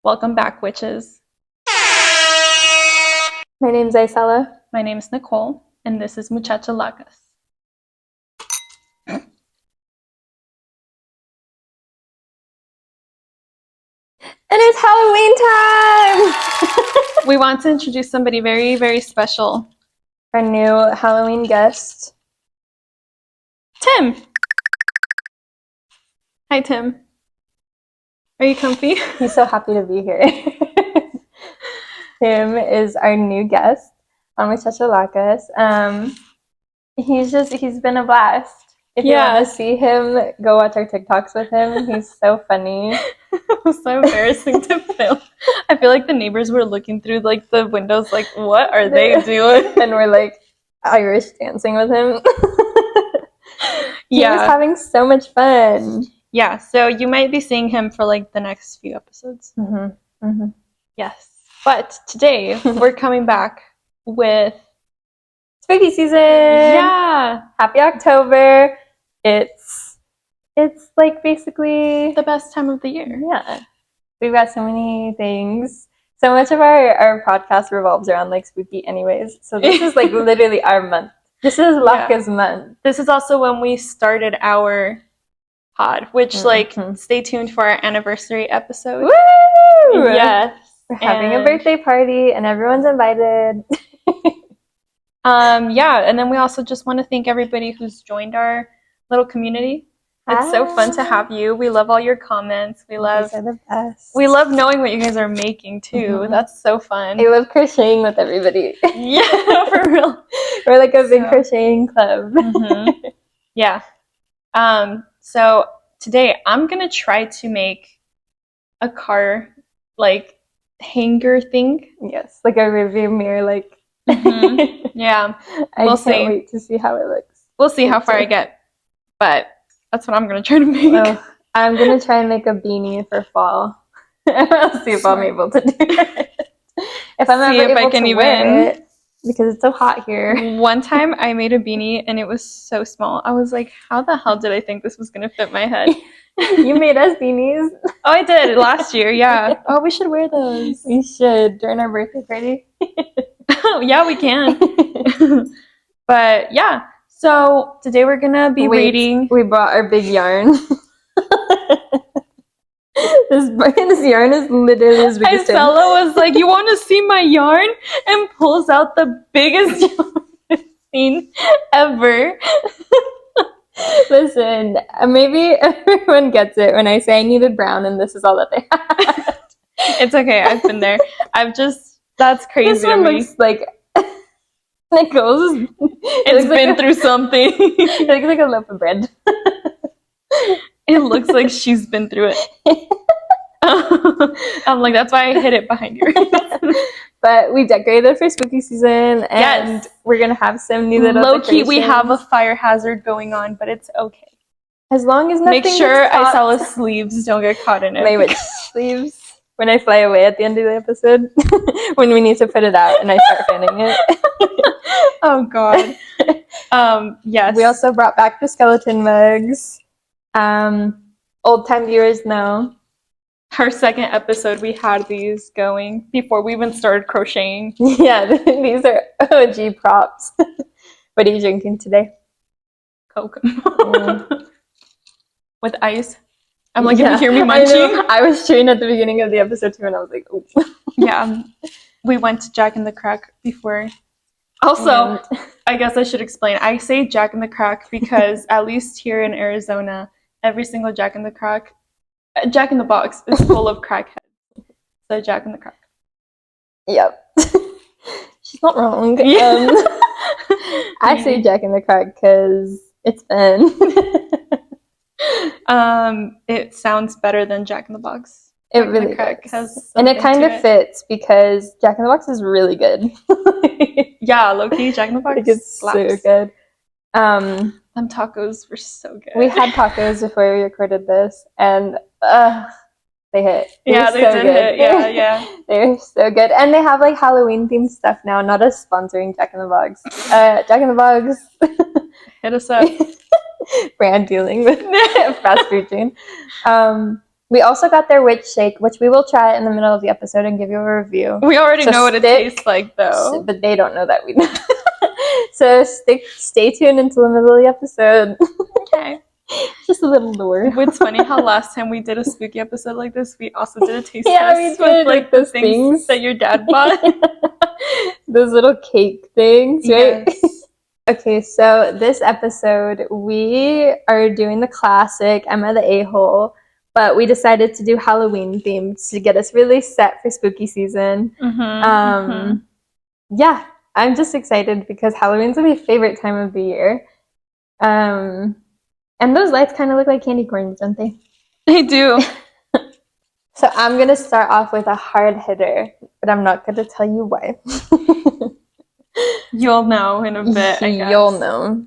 Welcome back, witches. My name's Isella. My name's Nicole, and this is Muchachalacas. It is Halloween time! We want to introduce somebody very, very special. Our new Halloween guest. Tim! Hi, Tim. Are you comfy? He's so happy to be here. Tim is our new guest on Muchachalacas. He's been a blast. If you want to see him, go watch our TikToks with him. He's so funny. It was so embarrassing to film. I feel like the neighbors were looking through like the windows like, what are they doing? And we're like Irish dancing with him. He was having so much fun. Yeah, so you might be seeing him for like the next few episodes. Mm-hmm. Mm-hmm. Yes. But today we're coming back with spooky season. Yeah. Happy October. It's like basically the best time of the year. Yeah. We've got so many things. So much of our podcast revolves around like spooky anyways. So this is like literally our month. This is lacas month. This is also when we started our pod, which like stay tuned for our anniversary episode. Woo! Yes. We're having a birthday party and everyone's invited. Yeah, and then we also just want to thank everybody who's joined our little community. It's so fun to have you. We love all your comments. We love the best. We love knowing what you guys are making too. That's so fun. I love crocheting with everybody. Yeah, for real. We're like a big crocheting club. Yeah. So today I'm gonna try to make a car like hanger thing. Yes, like a review mirror, like. Yeah, I can't wait to see how it looks. We'll see how far I get, but that's what I'm gonna try to make. Oh, I'm gonna try and make a beanie for fall. I'll see if I'm able to do it. If I'm ever able to wear it, because it's so hot here. One time I made a beanie and it was so small. I was like, how the hell did I think this was gonna fit my head? You made us beanies. Oh, I did last year. Yeah. Oh, we should wear those. We should during our birthday party. Oh, yeah, we can. But yeah, so today we're gonna be reading. We brought our big yarn. This yarn is literally as big as Tim. Isella was like, "You want to see my yarn?" and pulls out the biggest yarn I've seen ever. Listen, maybe everyone gets it when I say I needed brown and this is all that they had. It's okay. I've been there. That's crazy. This one looks like Nicole's. It's been through something. It looks like a loaf of bread. It looks like she's been through it. I'm like, that's why I hid it behind you. But we decorated for spooky season, and we're gonna have some new little low-key. We have a fire hazard going on, but it's okay. As long as nothing. Make sure Isella's sleeves don't get caught in it. My witch sleeves. When I fly away at the end of the episode, when we need to put it out and I start fanning it. Oh God. Yes. We also brought back the skeleton mugs. Old time viewers know. Our second episode, we had these going before we even started crocheting. Yeah, these are OG props. What are you drinking today? Coke. With ice. I'm like, can you hear me munching? I was chewing at the beginning of the episode too, and I was like, oh. Yeah, we went to Jack in the Crack before. Also, I guess I should explain. I say Jack in the Crack because at least here in Arizona, every single Jack in the Box is full of crackheads. So Jack in the Crack. Yep. She's not wrong. Yeah. I say Jack in the Crack because it's fun. It sounds better than Jack in the Box. It really does. And it kind of fits because Jack in the Box is really good. Yeah, low-key, Jack in the Box is so good. Them tacos were so good. We had tacos before we recorded this, and they hit. Yeah, they did hit. Yeah. They're so good. And they have like Halloween themed stuff now, not us sponsoring Jack in the Box. Jack in the Box. Hit us up. Brand dealing with fast food chain. We also got their witch shake, which we will try in the middle of the episode and give you a review. We already know what it tastes like, though. But they don't know that we know. So stay tuned until the middle of the episode. Okay. Just a little lore. It's funny how last time we did a spooky episode like this, we also did a taste Yeah, test we did, with like, the those things that your dad bought. Those little cake things, right? Yes. Okay, so this episode we are doing the classic Am I the A-hole, but we decided to do Halloween themed to get us really set for spooky season. Yeah, I'm just excited because Halloween's my favorite time of the year. And those lights kind of look like candy corns, don't they? They do. So I'm going to start off with a hard hitter, but I'm not going to tell you why. You'll know in a bit, I guess. You'll know.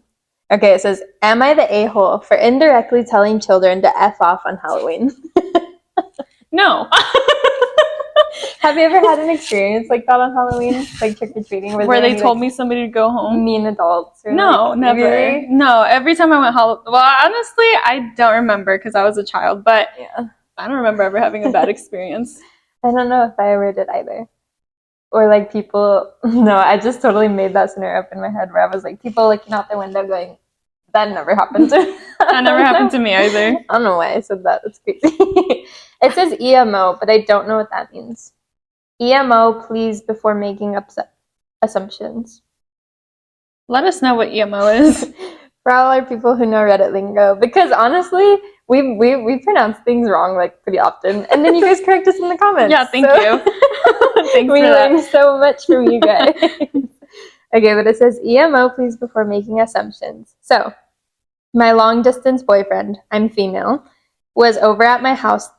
Okay, it says, am I the a-hole for indirectly telling children to F off on Halloween? No. Have you ever had an experience like that on Halloween? Like trick-or-treating? Where they told me somebody to go home? Mean adults? Or no, never. Really? No, every time I went Halloween... Well, honestly, I don't remember because I was a child, but yeah. I don't remember ever having a bad experience. I don't know if I ever did either. Or like people... No, I just totally made that scenario up in my head where I was like, people looking out the window going, that never happened to me. That never happened to me either. I don't know why I said that. That's crazy. It says EMO, but I don't know what that means. EMO, please, before making assumptions. Let us know what EMO is. For all our people who know Reddit lingo. Because honestly, we pronounce things wrong like pretty often. And then you guys correct us in the comments. Yeah, thank you. Thanks we for that. learn so much from you guys. Okay, but it says EMO, please, before making assumptions. So, my long-distance boyfriend, I'm female, was over at my house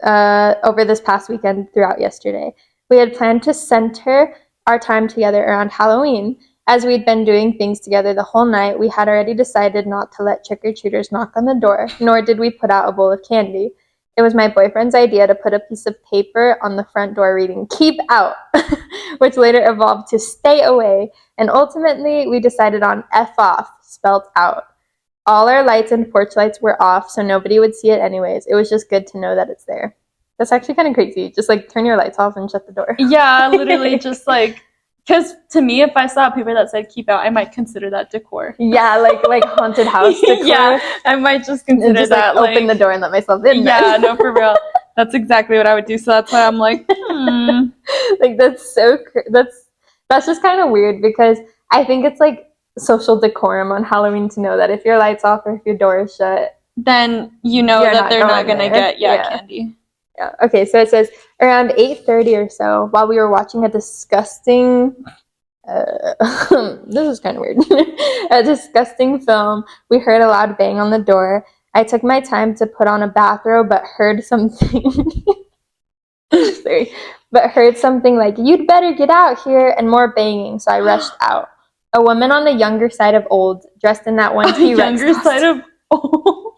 over this past weekend throughout yesterday. We had planned to center our time together around Halloween. As we'd been doing things together the whole night, we had already decided not to let trick-or-treaters knock on the door, nor did we put out a bowl of candy. It was my boyfriend's idea to put a piece of paper on the front door reading, "Keep out," which later evolved to "Stay away," and ultimately we decided on "F off," spelled out. All our lights and porch lights were off, so nobody would see it anyways. It was just good to know that it's there. That's actually kind of crazy. Just like turn your lights off and shut the door. Yeah, literally just like, because to me, if I saw a paper that said "keep out," I might consider that decor. Yeah, like haunted house decor. Yeah, I might just consider just, that. Like, open the door and let myself in. Yeah, no, for real. That's exactly what I would do. So that's why I'm like, Like that's that's just kind of weird because I think it's like social decorum on Halloween to know that if your light's off or if your door is shut, then you know that they're not gonna get candy. Yeah. Okay, so it says around 8:30 or so, while we were watching a disgusting this is kind of weird. A disgusting film, we heard a loud bang on the door. I took my time to put on a bathrobe, but heard something heard something like, "You'd better get out here," and more banging, so I rushed out. A woman on the younger side of old, dressed in that one T-Rex younger costume. Side of old?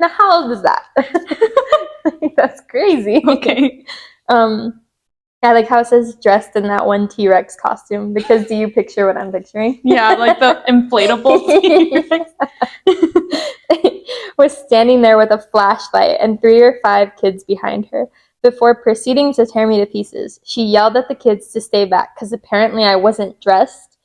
Now, how old is that? That's crazy. Okay. I like how it says dressed in that one T-Rex costume, because do you picture what I'm picturing? Yeah, like the inflatable T-Rex. Was standing there with a flashlight and 3 or 5 kids behind her. Before proceeding to tear me to pieces, she yelled at the kids to stay back because apparently I wasn't dressed. ?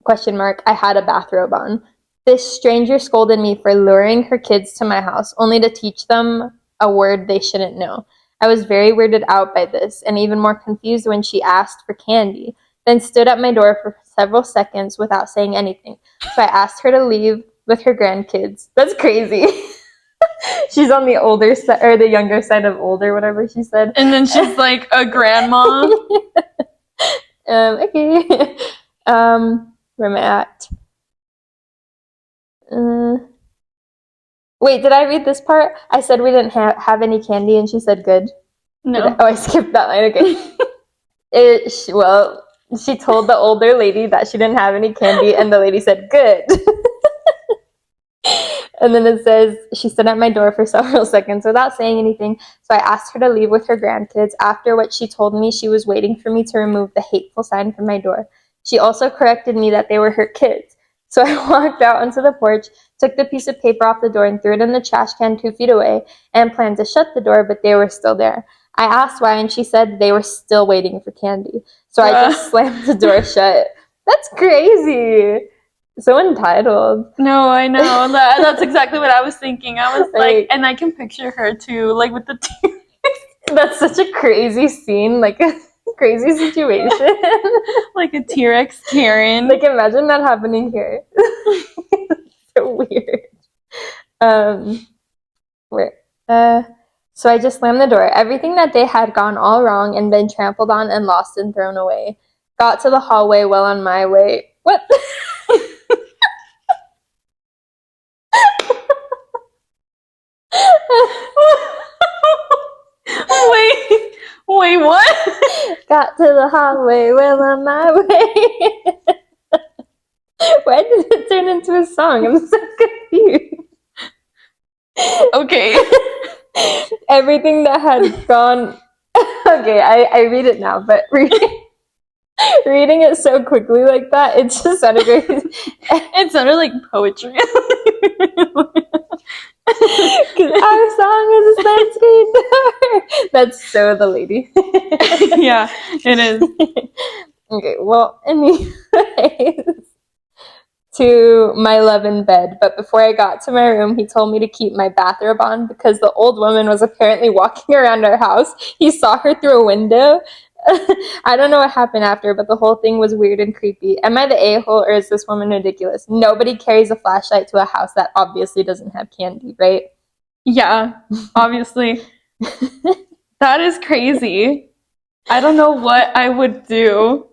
I had a bathrobe on. This stranger scolded me for luring her kids to my house, only to teach them a word they shouldn't know. I was very weirded out by this, and even more confused when she asked for candy, then stood at my door for several seconds without saying anything. So I asked her to leave with her grandkids. That's crazy. She's on the older side, or the younger side of older, whatever she said. And then she's like a grandma. Okay. Where am I at? Wait, did I read this part? I said we didn't have any candy, and she said good. No. I skipped that line. Okay. She told the older lady that she didn't have any candy, and the lady said good. And then it says, she stood at my door for several seconds without saying anything, so I asked her to leave with her grandkids, after which she told me she was waiting for me to remove the hateful sign from my door. She also corrected me that they were her kids. So I walked out onto the porch, took the piece of paper off the door and threw it in the trash can 2 feet away and planned to shut the door, but they were still there. I asked why, and she said they were still waiting for candy. So I just slammed the door shut. That's crazy. So entitled. No, I know. That's exactly what I was thinking. I was like, and I can picture her too, like with the tears. That's such a crazy scene, like a crazy situation. Like a T-Rex Karen. Like, imagine that happening here. So weird. So I just slammed the door. Everything that day had gone all wrong and been trampled on and lost and thrown away. Got to the hallway well on my way. What? Wait, what? Got to the hallway well on my way. Why did it turn into a song? I'm so confused. Okay. Everything that had gone... Okay, I read it now, but reading it so quickly like that, it just sounded very... It sounded like poetry. Our song is a slam screen door. That's so the lady. Yeah, it is. Okay, well, anyways, to my love in bed. But before I got to my room, he told me to keep my bathrobe on because the old woman was apparently walking around our house. He saw her through a window. I don't know what happened after, but the whole thing was weird and creepy. Am I the a-hole or is this woman ridiculous? Nobody carries a flashlight to a house that obviously doesn't have candy, right? Yeah, obviously. That is crazy. I don't know what I would do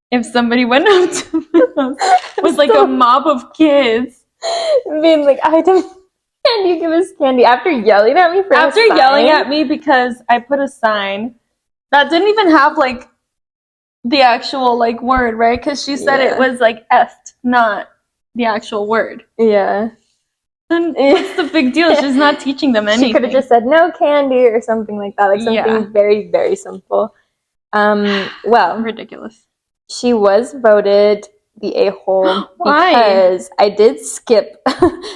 if somebody went up to me with like a mob of kids. Being like, can you give us candy? After yelling at me for a sign? Yelling at me because I put a sign that didn't even have like the actual like word, right? Because she said it was like F'd, not the actual word. Yeah. Then what's the big deal? She's not teaching them anything. She could have just said no candy or something like that. Like something very, very simple. Well, ridiculous. She was voted the a-hole because I did skip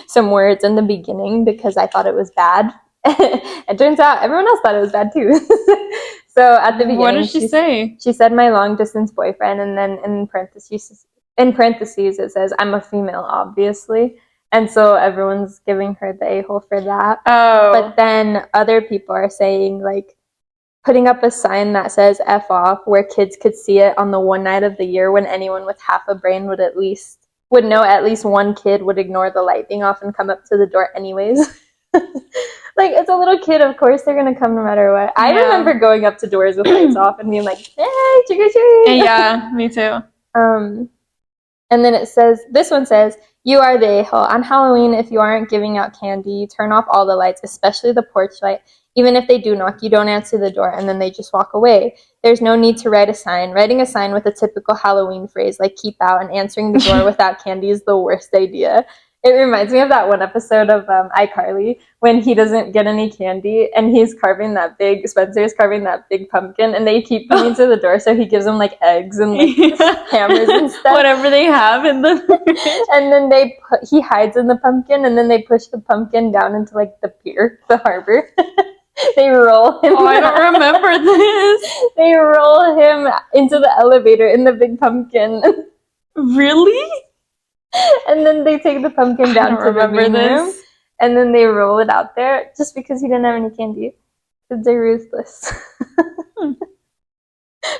some words in the beginning because I thought it was bad. It turns out everyone else thought it was bad too. So at the beginning, what did she say? She said my long distance boyfriend, and then in parentheses it says I'm a female, obviously. And so everyone's giving her the a-hole for that. Oh. But then other people are saying, like, putting up a sign that says F off, where kids could see it on the one night of the year when anyone with half a brain would know at least one kid would ignore the light being off and come up to the door anyways. Like, it's a little kid, of course they're gonna come no matter what. I remember going up to doors with lights off and being like, hey, trick or treat! Yeah, me too. And then this one says, you are the a-hole. On Halloween, if you aren't giving out candy, turn off all the lights, especially the porch light. Even if they do knock, you don't answer the door, and then they just walk away. There's no need to write a sign. Writing a sign with a typical Halloween phrase like keep out and answering the door without candy is the worst idea. It reminds me of that one episode of iCarly when he doesn't get any candy and Spencer's carving that big pumpkin, and they keep coming to the door, so he gives them like eggs and like hammers and stuff. Whatever they have in the and then he hides in the pumpkin, and then they push the pumpkin down into like the pier, the harbor. They roll him. Oh, I don't remember this. They roll him into the elevator in the big pumpkin. Really? And then they take the pumpkin down to the main room, and then they roll it out there just because he didn't have any candy. Because they're ruthless.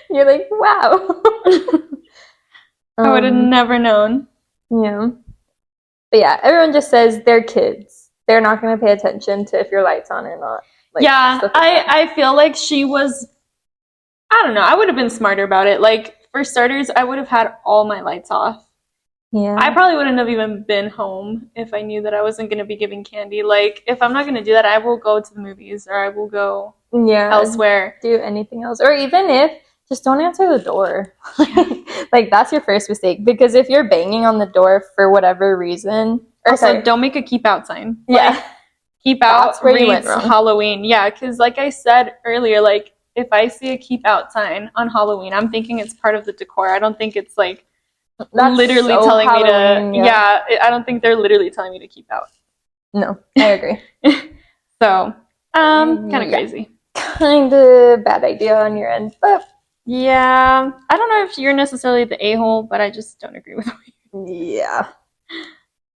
You're like, wow. I would have never known. Yeah. But yeah, everyone just says they're kids. They're not going to pay attention to if your light's on or not. Like, yeah, I feel like she was, I don't know, I would have been smarter about it. Like, for starters, I would have had all my lights off. Yeah. I probably wouldn't have even been home if I knew that I wasn't going to be giving candy. Like, if I'm not going to do that, I will go to the movies or I will go elsewhere. Do anything else. Or even if, just don't answer the door. Like, that's your first mistake. Because if you're banging on the door for whatever reason. Also, don't make a keep out sign. Yeah. Like, keep out reads Halloween. Yeah, because like I said earlier, like, if I see a keep out sign on Halloween, I'm thinking it's part of the decor. I don't think it's like literally so telling Halloween, me to. Yeah, I don't think they're literally telling me to keep out. No, I agree. So, kind of crazy. Kind of bad idea on your end, but yeah, I don't know if you're necessarily the a-hole, but I just don't agree with you. Yeah.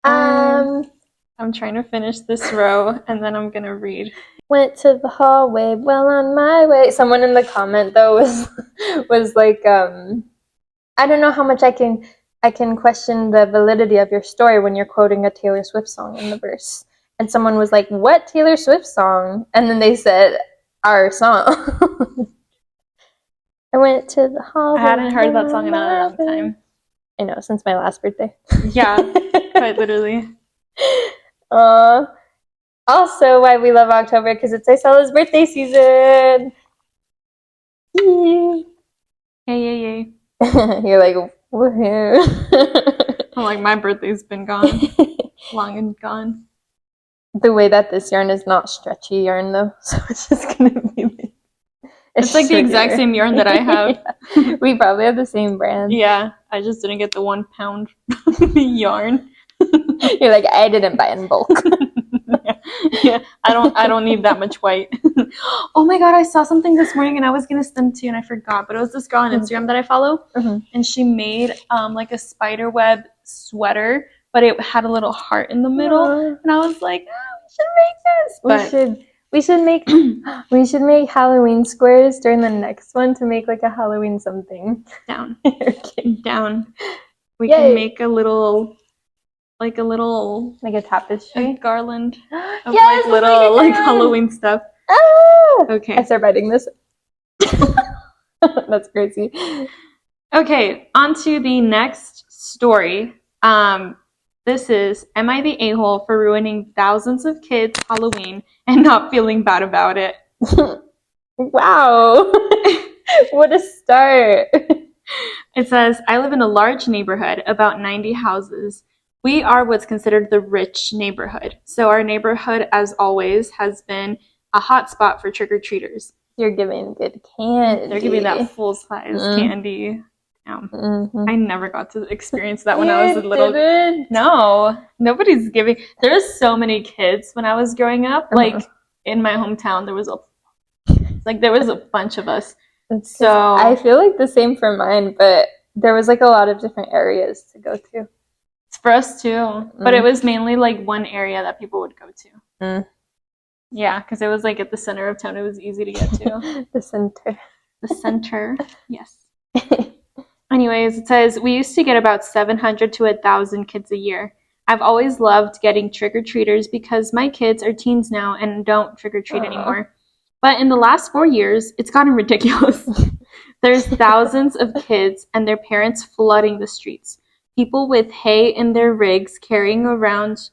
I'm trying to finish this row, and then I'm gonna read. Went to the hallway, well on my way. Someone in the comment though was like, I don't know how much I can question the validity of your story when you're quoting a Taylor Swift song in the verse. And someone was like, what Taylor Swift song? And then they said, our song. I went to the hallway. I hadn't heard that song in a long time. I know, since my last birthday. Yeah, quite literally. Also, why we love October, because it's Isalla's birthday season. Yay, yay, yay. You're like, woohoo. I'm like, my birthday's been gone. Long and gone. The way that this yarn is not stretchy yarn, though, so it's just going to be like... It's like the exact same yarn that I have. Yeah. We probably have the same brand. Yeah, I just didn't get the 1 pound yarn. You're like, I didn't buy in bulk. Yeah, I don't need that much white. Oh my god, I saw something this morning and I was gonna send to you and I forgot, but it was this girl on Instagram that I follow, and she made like a spider web sweater, but it had a little heart in the middle, and I was like, we should make this. We should make Halloween squares during the next one to make like a Halloween something. Down. Okay. Down. We can make a little like a tapestry, a garland of like little like Halloween stuff. Ah! Okay. I start writing this. That's crazy. Okay, on to the next story. This is, am I the a-hole for ruining thousands of kids' Halloween and not feeling bad about it? Wow. What a start. It says, I live in a large neighborhood, about 90 houses. We are what's considered the rich neighborhood. So our neighborhood, as always, has been a hot spot for trick-or-treaters. You're giving good candy. They're giving that full-size candy. I never got to experience that when I was a little... No, nobody's giving... There's so many kids when I was growing up. Like, in my hometown, there was a bunch of us. So I feel like the same for mine, but there was like a lot of different areas to go to. It's for us too, but it was mainly like one area that people would go to. Yeah, because it was like at the center of town. It was easy to get to. The center, yes. Anyways, it says, we used to get about 700 to 1,000 kids a year. I've always loved getting trick-or-treaters because my kids are teens now and don't trick-or-treat anymore. But in the last 4 years, it's gotten ridiculous. There's thousands of kids and their parents flooding the streets. People with hay in their rigs carrying around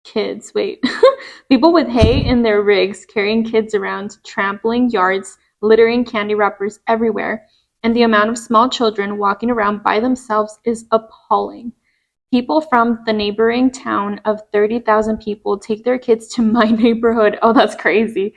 kids. People with hay in their rigs carrying kids around, trampling yards, littering candy wrappers everywhere. And the amount of small children walking around by themselves is appalling. People from the neighboring town of 30,000 people take their kids to my neighborhood. Oh, that's crazy.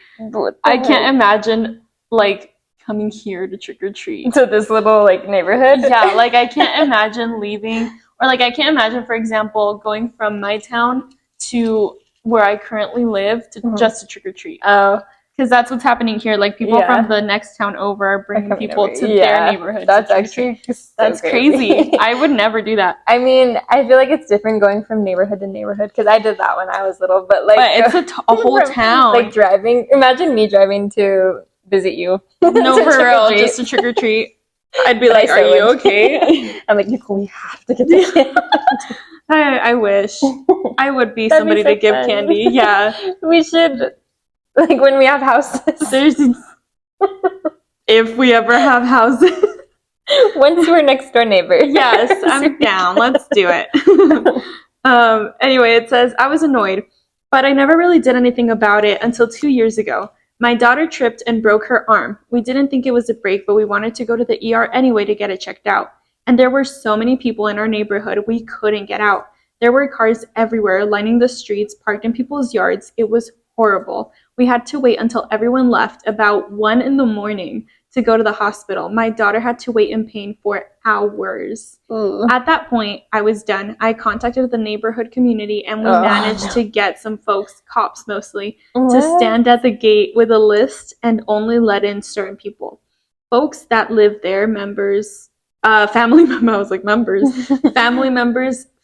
I can't imagine, like, coming here to trick-or-treat. To this little, like, neighborhood? Yeah, like, I can't imagine leaving. Or, like, I can't imagine, for example, going from my town to where I currently live to just to trick-or-treat. Oh. Because that's what's happening here. Like, people from the next town over are bringing people to their neighborhood. That's actually that's crazy. I would never do that. I mean, I feel like it's different going from neighborhood to neighborhood because I did that when I was little. But it's a whole town. Like driving. Imagine me driving to visit you. No, for real, just to trick or treat. I'd be like, "Are you okay?" I'm like, Nicole, we have to get this candy. I wish I would be somebody to give candy. Yeah, we should. Like when we have houses. If we ever have houses. Once we're next door neighbors. Yes, I'm down. Let's do it. Anyway, it says, I was annoyed, but I never really did anything about it until 2 years ago. My daughter tripped and broke her arm. We didn't think it was a break, but we wanted to go to the ER anyway to get it checked out. And there were so many people in our neighborhood, we couldn't get out. There were cars everywhere, lining the streets, parked in people's yards. It was horrible. We had to wait until everyone left about 1 a.m. to go to the hospital. My daughter had to wait in pain for hours. Ooh. At that point, I was done. I contacted the neighborhood community and we managed to get some folks, cops mostly, to stand at the gate with a list and only let in certain people. Folks that lived there, members, family members,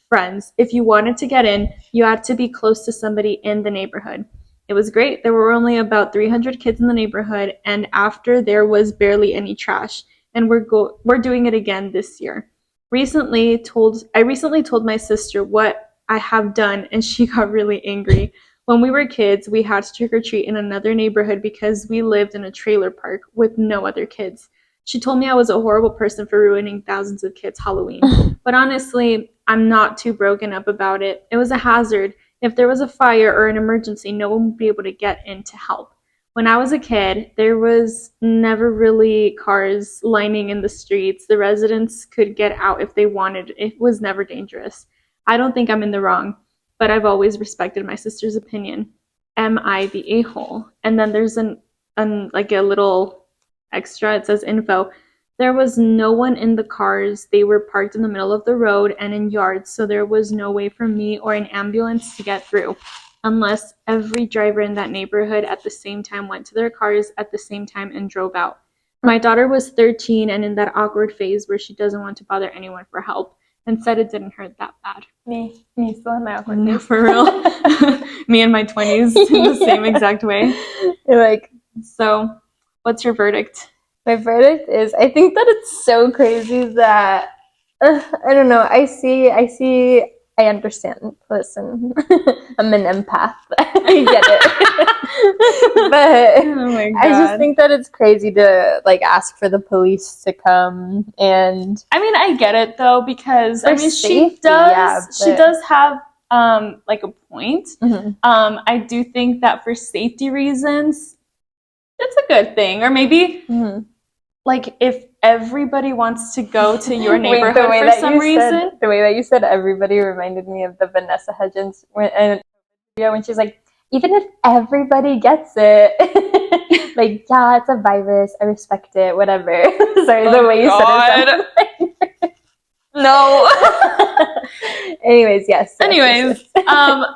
friends. If you wanted to get in, you had to be close to somebody in the neighborhood. It was great. There were only about 300 kids in the neighborhood, and after there was barely any trash. And we're doing it again this year. I recently told my sister what I have done, and she got really angry. When we were kids, we had to trick or treat in another neighborhood because we lived in a trailer park with no other kids. She told me I was a horrible person for ruining thousands of kids' Halloween. But honestly, I'm not too broken up about it. It was a hazard. If there was a fire or an emergency, no one would be able to get in to help. When I was a kid, there was never really cars lining in the streets. The residents could get out if they wanted. It was never dangerous. I don't think I'm in the wrong, but I've always respected my sister's opinion. Am I the a-hole? And then there's like a little extra. It says info. There was no one in the cars. They were parked in the middle of the road and in yards, so there was no way for me or an ambulance to get through, unless every driver in that neighborhood at the same time went to their cars at the same time and drove out. My daughter was 13 and in that awkward phase where she doesn't want to bother anyone for help and said it didn't hurt that bad. Me still in my awkward No, phase. for real. Me in my 20s in the same exact way. You're like, so what's your verdict? My verdict is, I think that it's so crazy that, I don't know, I understand. Listen, I'm an empath. I get it. But Oh my God. I just think that it's crazy to, like, ask for the police to come and... I mean, I get it, though, because, For I mean, safety, she does have, like, a point. Mhm. I do think that for safety reasons, it's a good thing. Or maybe... Mhm. Like, if everybody wants to go to your Wait, neighborhood for some reason. The way that you said everybody reminded me of the Vanessa Hudgens when she's like, even if everybody gets it, like, yeah, it's a virus, I respect it, whatever. Sorry, the way you said it. No. Anyways, yes.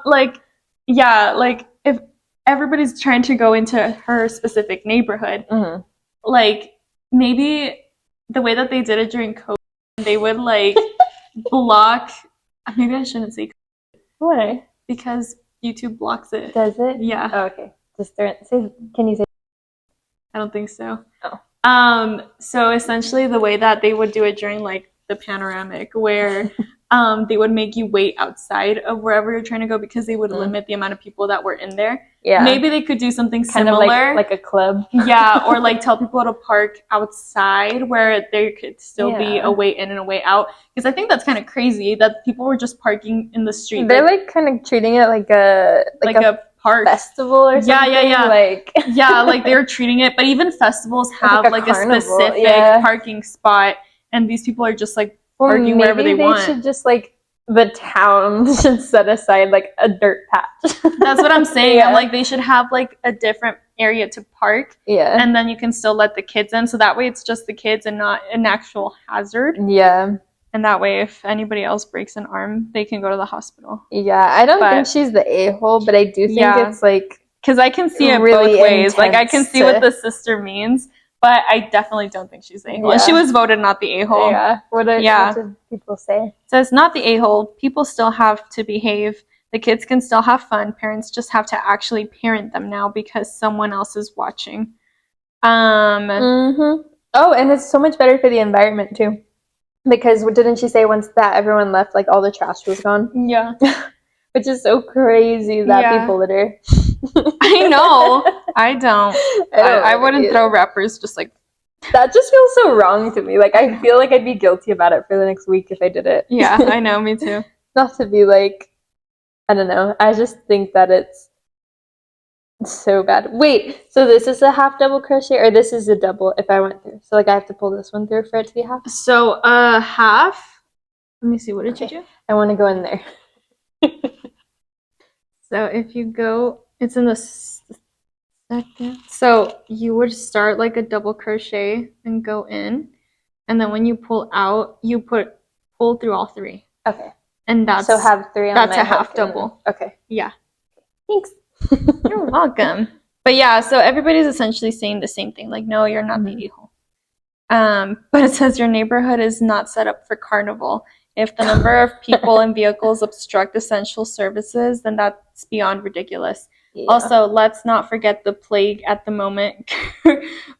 Like, yeah, like, if everybody's trying to go into her specific neighborhood, Mhm. like, maybe the way that they did it during COVID, they would, like, block... Maybe I shouldn't say COVID. Why? Because YouTube blocks it. Does it? Yeah. Oh, okay. Can you say? I don't think so. Oh. So essentially the way that they would do it during, like, the panoramic, where they would make you wait outside of wherever you're trying to go because they would limit the amount of people that were in there. Yeah. Maybe they could do something kind similar. of like a club. Yeah, or like tell people to park outside where there could still be a way in and a way out. Because I think that's kind of crazy that people were just parking in the street. They're like kind of treating it like a park festival or something. Yeah. Like yeah, like they're treating it. But even festivals have like a specific parking spot, and these people are just like parking wherever they want. Maybe they should just like the town should set aside like a dirt patch. That's what I'm saying. Yeah. I'm like, they should have like a different area to park. Yeah. And then you can still let the kids in. So that way it's just the kids and not an actual hazard. Yeah. And that way if anybody else breaks an arm, they can go to the hospital. Yeah. I don't think she's the a-hole, but I do think it's like... Because I can see it really both ways. Like I can see what the sister means, but I definitely don't think she's the a-hole. And she was voted not the a-hole. Yeah. What did people say? It says not the a-hole. People still have to behave. The kids can still have fun. Parents just have to actually parent them now because someone else is watching. Oh, and it's so much better for the environment too. Because didn't she say once that everyone left, like all the trash was gone? Yeah. Which is so crazy that people litter. I know. I don't. I wouldn't throw wrappers just like... That just feels so wrong to me. Like, I feel like I'd be guilty about it for the next week if I did it. Yeah, I know. Me too. Not to be like... I don't know. I just think that it's so bad. Wait, so this is a half double crochet or this is a double if I went through? So, like, I have to pull this one through for it to be half? So, half... Let me see. What did you do? I want to go in there. So, if you go... It's in the So you would start like a double crochet and go in, and then when you pull out, you pull through all 3. Okay. And that's so have 3 on that's my a half hook and then- double. Okay. Yeah. Thanks. You're welcome. But yeah, so everybody's essentially saying the same thing. Like, no, you're not the a-hole. But it says your neighborhood is not set up for carnival. If the number of people and vehicles obstruct essential services, then that's beyond ridiculous. Yeah. Also, let's not forget the plague at the moment.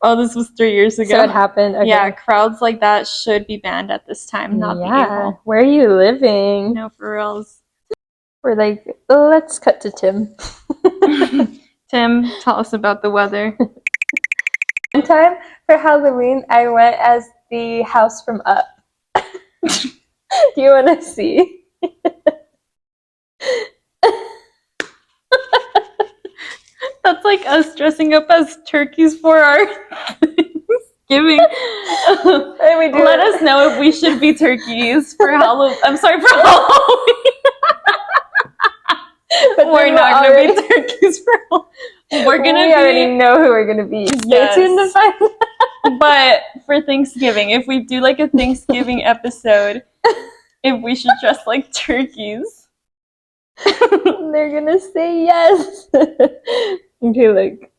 Oh, this was 3 years ago. So it happened. Okay. Yeah, crowds like that should be banned at this time, not the a-hole. Where are you living? No, for reals. We're like, let's cut to Tim. Tim, tell us about the weather. One time for Halloween, I went as the house from Up. Do you want to see? That's like us dressing up as turkeys for our Thanksgiving. Let us know if we should be turkeys for Halloween. I'm sorry, for Halloween. But we're not going to be turkeys for Halloween. We're going to be... We already know who we're going to be. Stay tuned to find out. But for Thanksgiving, if we do like a Thanksgiving episode, if we should dress like turkeys. They're going to say yes. Okay, like...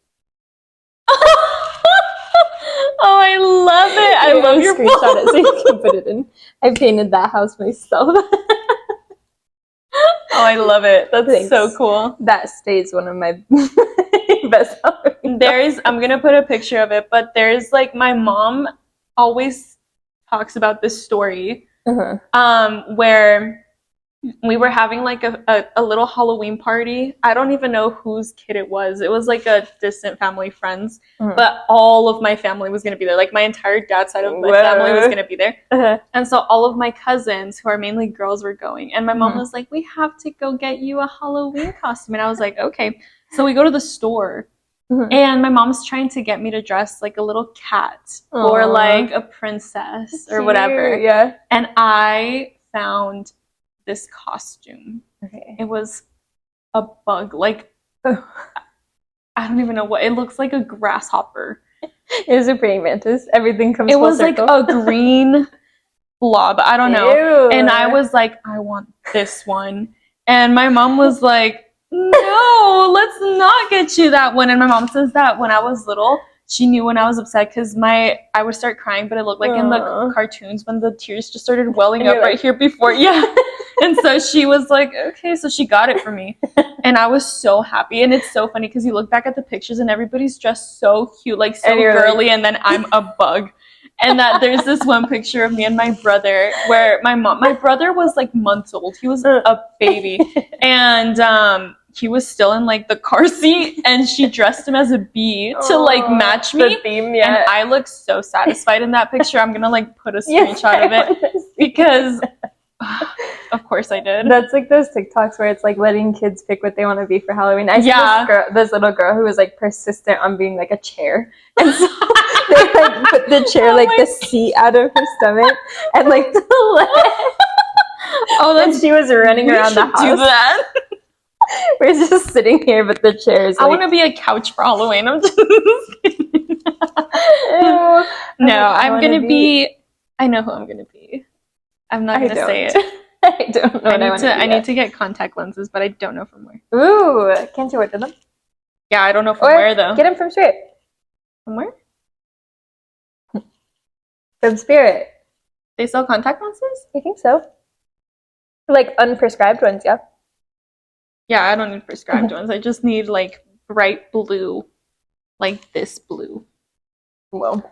Oh, I love it. I love your screenshot it so you can put it in. I painted that house myself. Oh, I love it. That's so cool. That stays one of my best Halloween. I'm going to put a picture of it, but there's like, my mom always talks about this story where we were having like a little Halloween party. I don't even know whose kid it was. It was like a distant family friend's, but all of my family was going to be there. Like my entire dad's side of my family was going to be there. And so all of my cousins, who are mainly girls, were going. And my mom was like, we have to go get you a Halloween costume. And I was like, okay. So we go to the store. And my mom's trying to get me to dress like a little cat or like a princess or whatever. Yeah. And I found this costume. Okay. It was a bug. Like, I don't even know what. It looks like a grasshopper. It was a praying mantis. Everything comes It full was circle. like a green blob. I don't know. Ew. And I was like, I want this one. And my mom was like, no, let's not get you that one. And my mom says that when I was little, she knew when I was upset because I would start crying, but it looked like in the cartoons when the tears just started welling up right here before. Yeah. And so she was like, okay, so she got it for me. And I was so happy. And it's so funny because you look back at the pictures and everybody's dressed so cute, like so girly, and then I'm a bug. And that there's this one picture of me and my brother where my brother was like months old. He was a baby. And he was still in like the car seat, and she dressed him as a bee to like match me. The theme, yeah. And I look so satisfied in that picture. I'm gonna like put a screenshot of it because of course I did. That's like those TikToks where it's like letting kids pick what they want to be for Halloween. I saw this little girl who was like persistent on being like a chair, and so they like put the chair like the seat out of her stomach and like the leg. And she was running around the house. Do that. We're just sitting here, but the chairs. I want to be a couch for Halloween. I'm just kidding. No, I'm gonna be. I know who I'm gonna be. I'm not gonna say it. I don't know. I need to get contact lenses, but I don't know from where. Ooh, can't you order them? Yeah, I don't know from where though. Get them from Spirit. From where? From Spirit. They sell contact lenses? I think so. Like unprescribed ones, yeah. Yeah, I don't need prescribed ones. I just need like bright blue, like this blue. Whoa.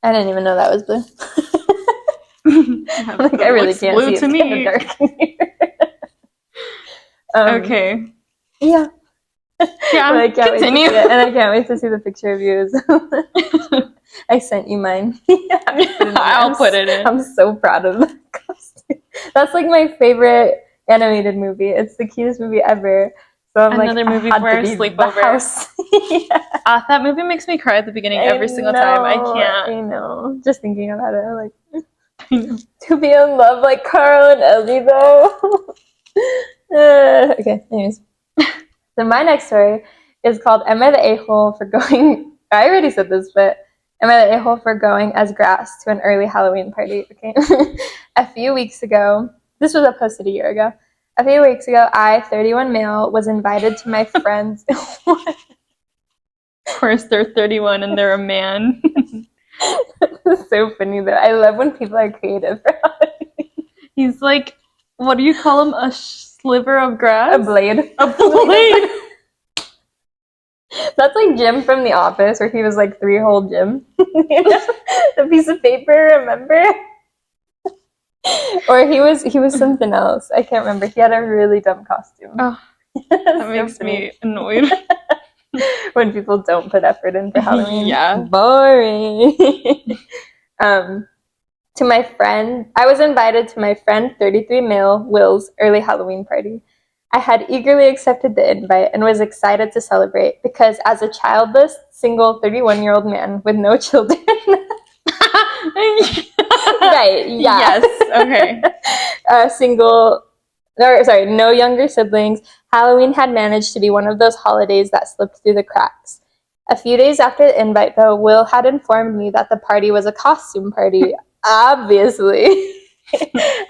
I didn't even know that was blue. Like, I really can't blue see. To it's me. kind of dark in here. Okay. Yeah. Yeah. I can't continue. Wait to see it, and I can't wait to see the picture of you. I sent you mine. I'll put it in. I'm so proud of that costume. That's like my favorite animated movie. It's the cutest movie ever. So I'm another movie for a sleepover. Yeah. That movie makes me cry at the beginning every single time. I can't. I know. Just thinking about it, I'm like, to be in love like Carl and Ellie, though. Okay, anyways. So my next story is called Am I the A-hole for going... I already said this, but am I the a-hole for going as grass to an early Halloween party? Okay. A few weeks ago, this was posted a year ago. A few weeks ago, I, 31 male, was invited to my friend's... Of course, they're 31 and they're a man. It's so funny, though. I love when people are creative. He's like, what do you call him? A sliver of grass? A blade. A blade! That's like Jim from The Office, where he was like 3-hole Jim. The piece of paper, remember? Or he was something else. I can't remember. He had a really dumb costume. Oh, that makes me annoyed. When people don't put effort in for Halloween. Yeah. Boring. To my friend, I was invited to my friend 33 male Will's early Halloween party. I had eagerly accepted the invite and was excited to celebrate because as a childless, single 31-year-old man with no children. Right, yeah. Yes, okay. No younger siblings, Halloween had managed to be one of those holidays that slipped through the cracks. A few days after the invite, though, Will had informed me that the party was a costume party. Obviously.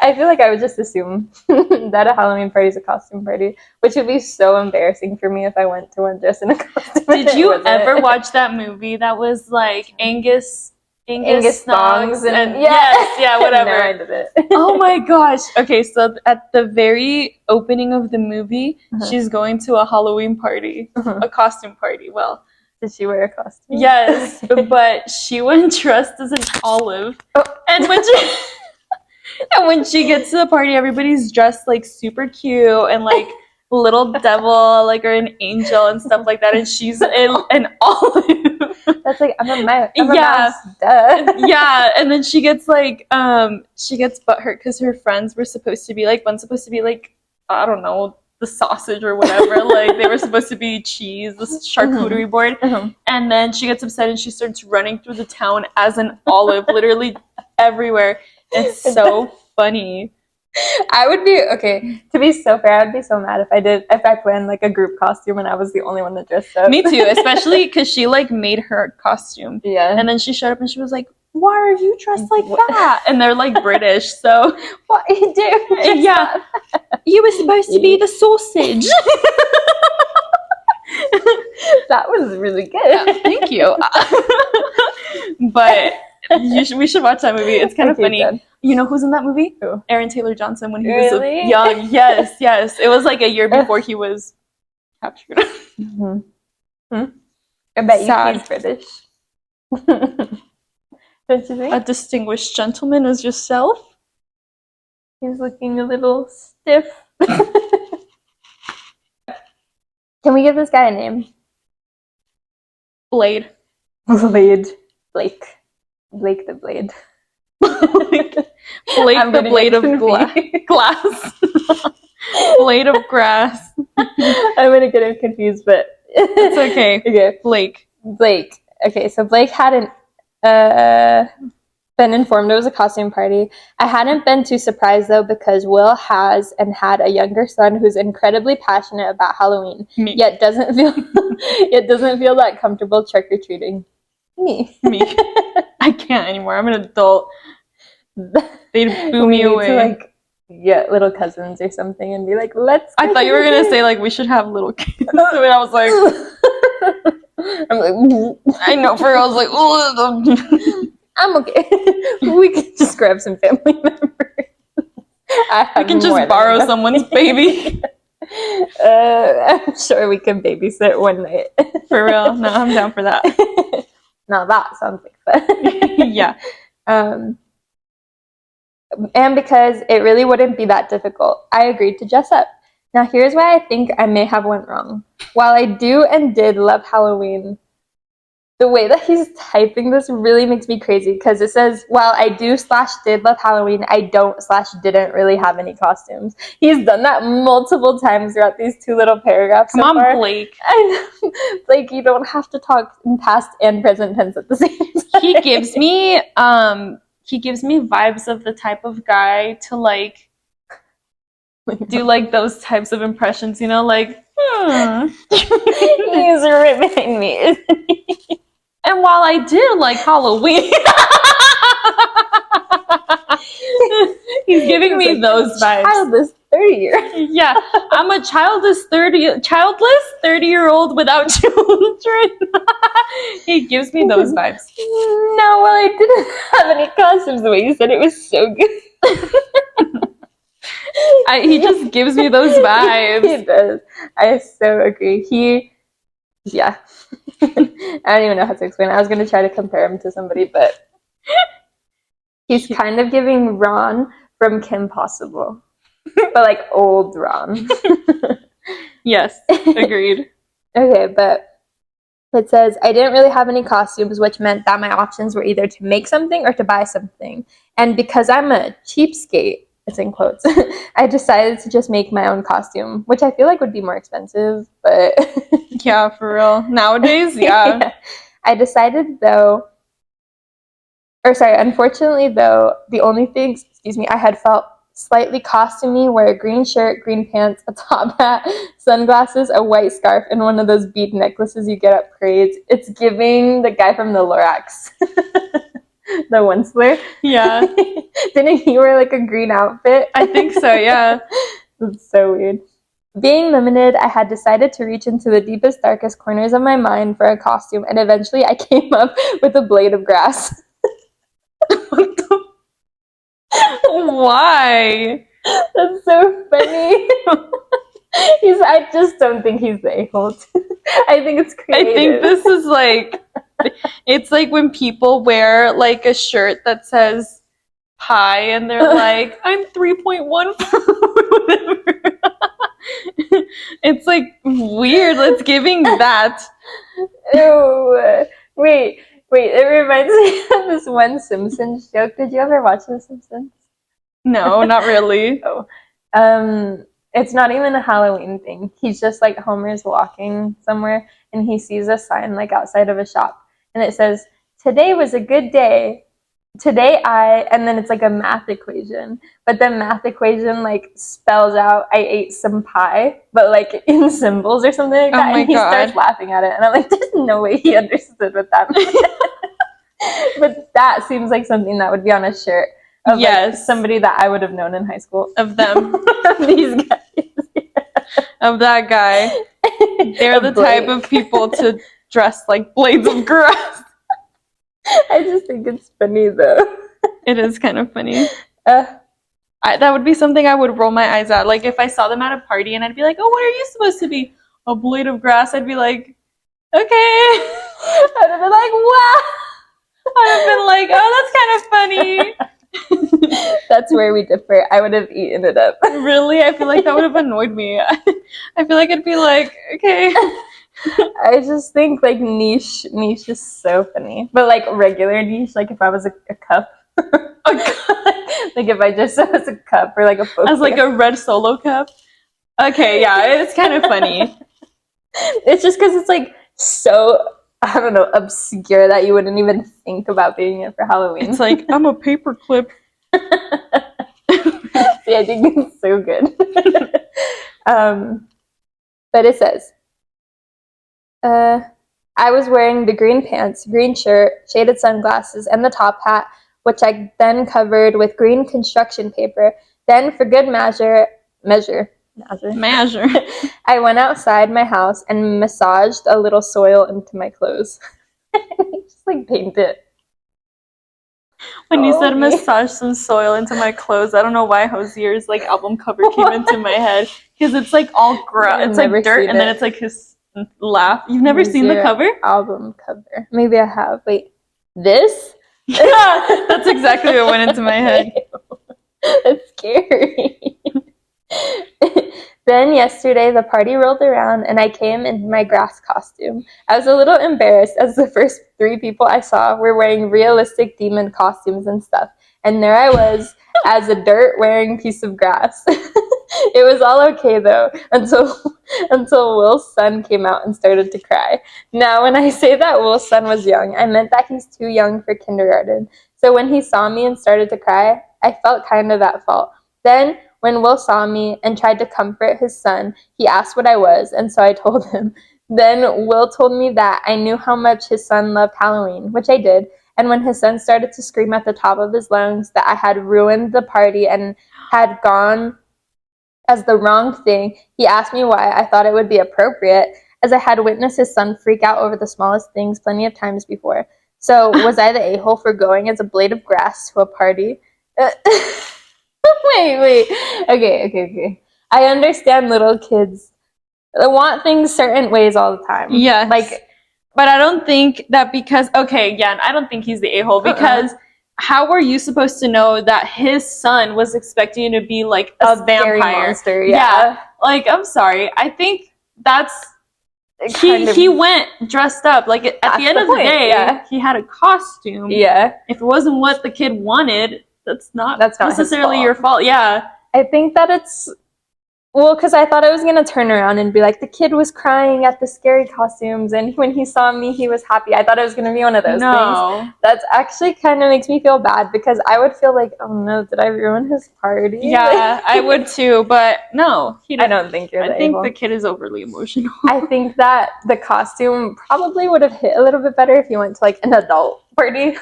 I feel like I would just assume that a Halloween party is a costume party, which would be so embarrassing for me if I went to one dressed in a costume. Did you ever watch that movie that was like Angus Thongs and yes, whatever. No, I didn't. Oh my gosh. Okay, so at the very opening of the movie, she's going to a Halloween party, a costume party. Well, did she wear a costume? Yes, but she went dressed as an olive. Oh. And when she gets to the party, everybody's dressed like super cute and like little devil, like, or an angel and stuff like that, and she's an olive. That's like, I'm a mouse, duh. Yeah, and then she gets like she gets butthurt because her friends were supposed to be like, one's supposed to be like, I don't know, the sausage or whatever, like they were supposed to be cheese, this charcuterie board, and then she gets upset and she starts running through the town as an olive, literally everywhere. It's so funny. I would be, okay, to be so fair, I'd be so mad if I planned like a group costume and I was the only one that dressed up. Me too, especially because she like made her costume. Yeah. And then she showed up and she was like, why are you dressed like that? And they're like British, so. What are you doing? Yeah. You were supposed to be the sausage. That was really good. Yeah, thank you. But we should watch that movie. It's kind of funny. Done. You know who's in that movie? Who? Aaron Taylor Johnson when he really? was young. Yes. It was like a year before he was captured. I bet you he's British. Don't you think? A distinguished gentleman as yourself. He's looking a little stiff. Can we give this guy a name? Blade. Blake the Blade. Blake the blade of glass. Blade of grass. I'm gonna get him confused, but it's okay. Okay. Blake. Okay, so Blake hadn't been informed it was a costume party. I hadn't been too surprised though because Will has and had a younger son who's incredibly passionate about Halloween, yet doesn't feel that comfortable trick or treating. Me. I can't anymore. I'm an adult. They'd boo me away. To like get little cousins or something and be like, let's. I thought you were gonna say like we should have little kids. And I was like, I'm like, I know. For I was like, I'm okay. We can just grab some family members. I can just borrow someone's baby. I'm sure we can babysit one night. For real? No, I'm down for that. Now that sounds like fun. Yeah. And because it really wouldn't be that difficult, I agreed to dress up. Now here's why I think I may have went wrong. While I do and did love Halloween, the way that he's typing this really makes me crazy because it says, while I do/did love Halloween, I don't/didn't really have any costumes. He's done that multiple times throughout these two little paragraphs. Come on, Blake. I know. Blake, you don't have to talk in past and present tense at the same time. He gives me vibes of the type of guy to like do like those types of impressions, you know, like He's ribbing me, isn't he? And while I do like Halloween, he's giving me like, those vibes. Childless 30-year. Yeah, I'm a childless 30-year-old without children. He gives me those vibes. No, well, I didn't have any costumes the way you said it was so good. He just gives me those vibes. He does. I so agree. Yeah. I don't even know how to explain it. I was going to try to compare him to somebody, but he's kind of giving Ron from Kim Possible, but like old Ron. Yes, agreed. Okay, but it says, I didn't really have any costumes, which meant that my options were either to make something or to buy something. And because I'm a cheapskate, it's in quotes, I decided to just make my own costume, which I feel like would be more expensive, but... Yeah, for real. Nowadays, yeah. I decided unfortunately though, the only things, I had felt slightly costumey were a green shirt, green pants, a top hat, sunglasses, a white scarf, and one of those bead necklaces you get at parades. It's giving the guy from the Lorax. The Onceler. Yeah. Didn't he wear like a green outfit? I think so, yeah. It's so weird. Being limited, I had decided to reach into the deepest, darkest corners of my mind for a costume, and eventually I came up with a blade of grass. Why? That's so funny. I just don't think he's the a-hole. I think it's creative. I think this is like, it's like when people wear like a shirt that says pi and they're like, I'm 3.1 whatever. It's like weird. It's giving that. Oh, wait. It reminds me of this one Simpsons joke. Did you ever watch The Simpsons? No, not really. Oh. It's not even a Halloween thing. He's just like Homer's walking somewhere and he sees a sign like outside of a shop and it says, today was a good day. Today and then it's like a math equation. But the math equation like spells out I ate some pie, but like in symbols or something like that. Oh my and he God. starts laughing at it. And I'm like, there's no way he understood what that meant. But that seems like something that would be on a shirt. Of like somebody that I would have known in high school. Of them. These guys. Of that guy. They're the type of people to dress like blades of grass. I just think it's funny though. It is kind of funny. That would be something I would roll my eyes at. Like if I saw them at a party and I'd be like, oh, what are you supposed to be? A blade of grass? I'd be like, okay. I'd have been like, wow. I'd have been like, oh, that's kind of funny. That's where we differ. I would have eaten it up. Really? I feel like that would have annoyed me. I feel like it'd be like, okay. I just think like niche is so funny. But like regular niche, like if I was a cup. Like if I just was a cup or like a Pokemon. As like a red Solo cup. Okay, yeah, it's kind of funny. It's just because it's like so, I don't know, obscure that you wouldn't even think about being it for Halloween. It's like, I'm a paperclip. See, I think it's so good. But it says, I was wearing the green pants, green shirt, shaded sunglasses, and the top hat, which I then covered with green construction paper. Then, for good measure, I went outside my house and massaged a little soil into my clothes. Just like paint it. When you said massage some soil into my clothes, I don't know why Hosier's like album cover came into my head because it's like all it's like dirt and then it's like his laugh. You've never seen the cover? Album cover. Maybe I have. Wait, this? Yeah, that's exactly what went into my head. That's scary. Then yesterday the party rolled around and I came in my grass costume. I was a little embarrassed as the first 3 people I saw were wearing realistic demon costumes and stuff. And there I was as a dirt-wearing piece of grass. It was all okay though until Will's son came out and started to cry. Now when I say that Will's son was young, I meant that he's too young for kindergarten. So when he saw me and started to cry, I felt kind of at fault. Then When Will saw me and tried to comfort his son, he asked what I was, and so I told him. Then Will told me that I knew how much his son loved Halloween, which I did. And when his son started to scream at the top of his lungs that I had ruined the party and had gone as the wrong thing, he asked me why I thought it would be appropriate, as I had witnessed his son freak out over the smallest things plenty of times before. So was I the a-hole for going as a blade of grass to a party? Wait. Okay. I understand little kids want things certain ways all the time. Yes. Like, but I don't think that because, okay, yeah, I don't think he's the a-hole because how were you supposed to know that his son was expecting to be like a vampire monster? Yeah. Like, I'm sorry. I think that's he went dressed up. Like at the end of the day, he had a costume. Yeah. If it wasn't what the kid wanted, that's not necessarily your fault. Yeah. I think that it's because I thought I was gonna turn around and be like, the kid was crying at the scary costumes, and when he saw me, he was happy. I thought it was gonna be one of those things. That's actually kind of makes me feel bad because I would feel like, oh no, did I ruin his party? Yeah, I would too, but no, I don't think you're. I think the kid is overly emotional. I think that the costume probably would have hit a little bit better if you went to like an adult party.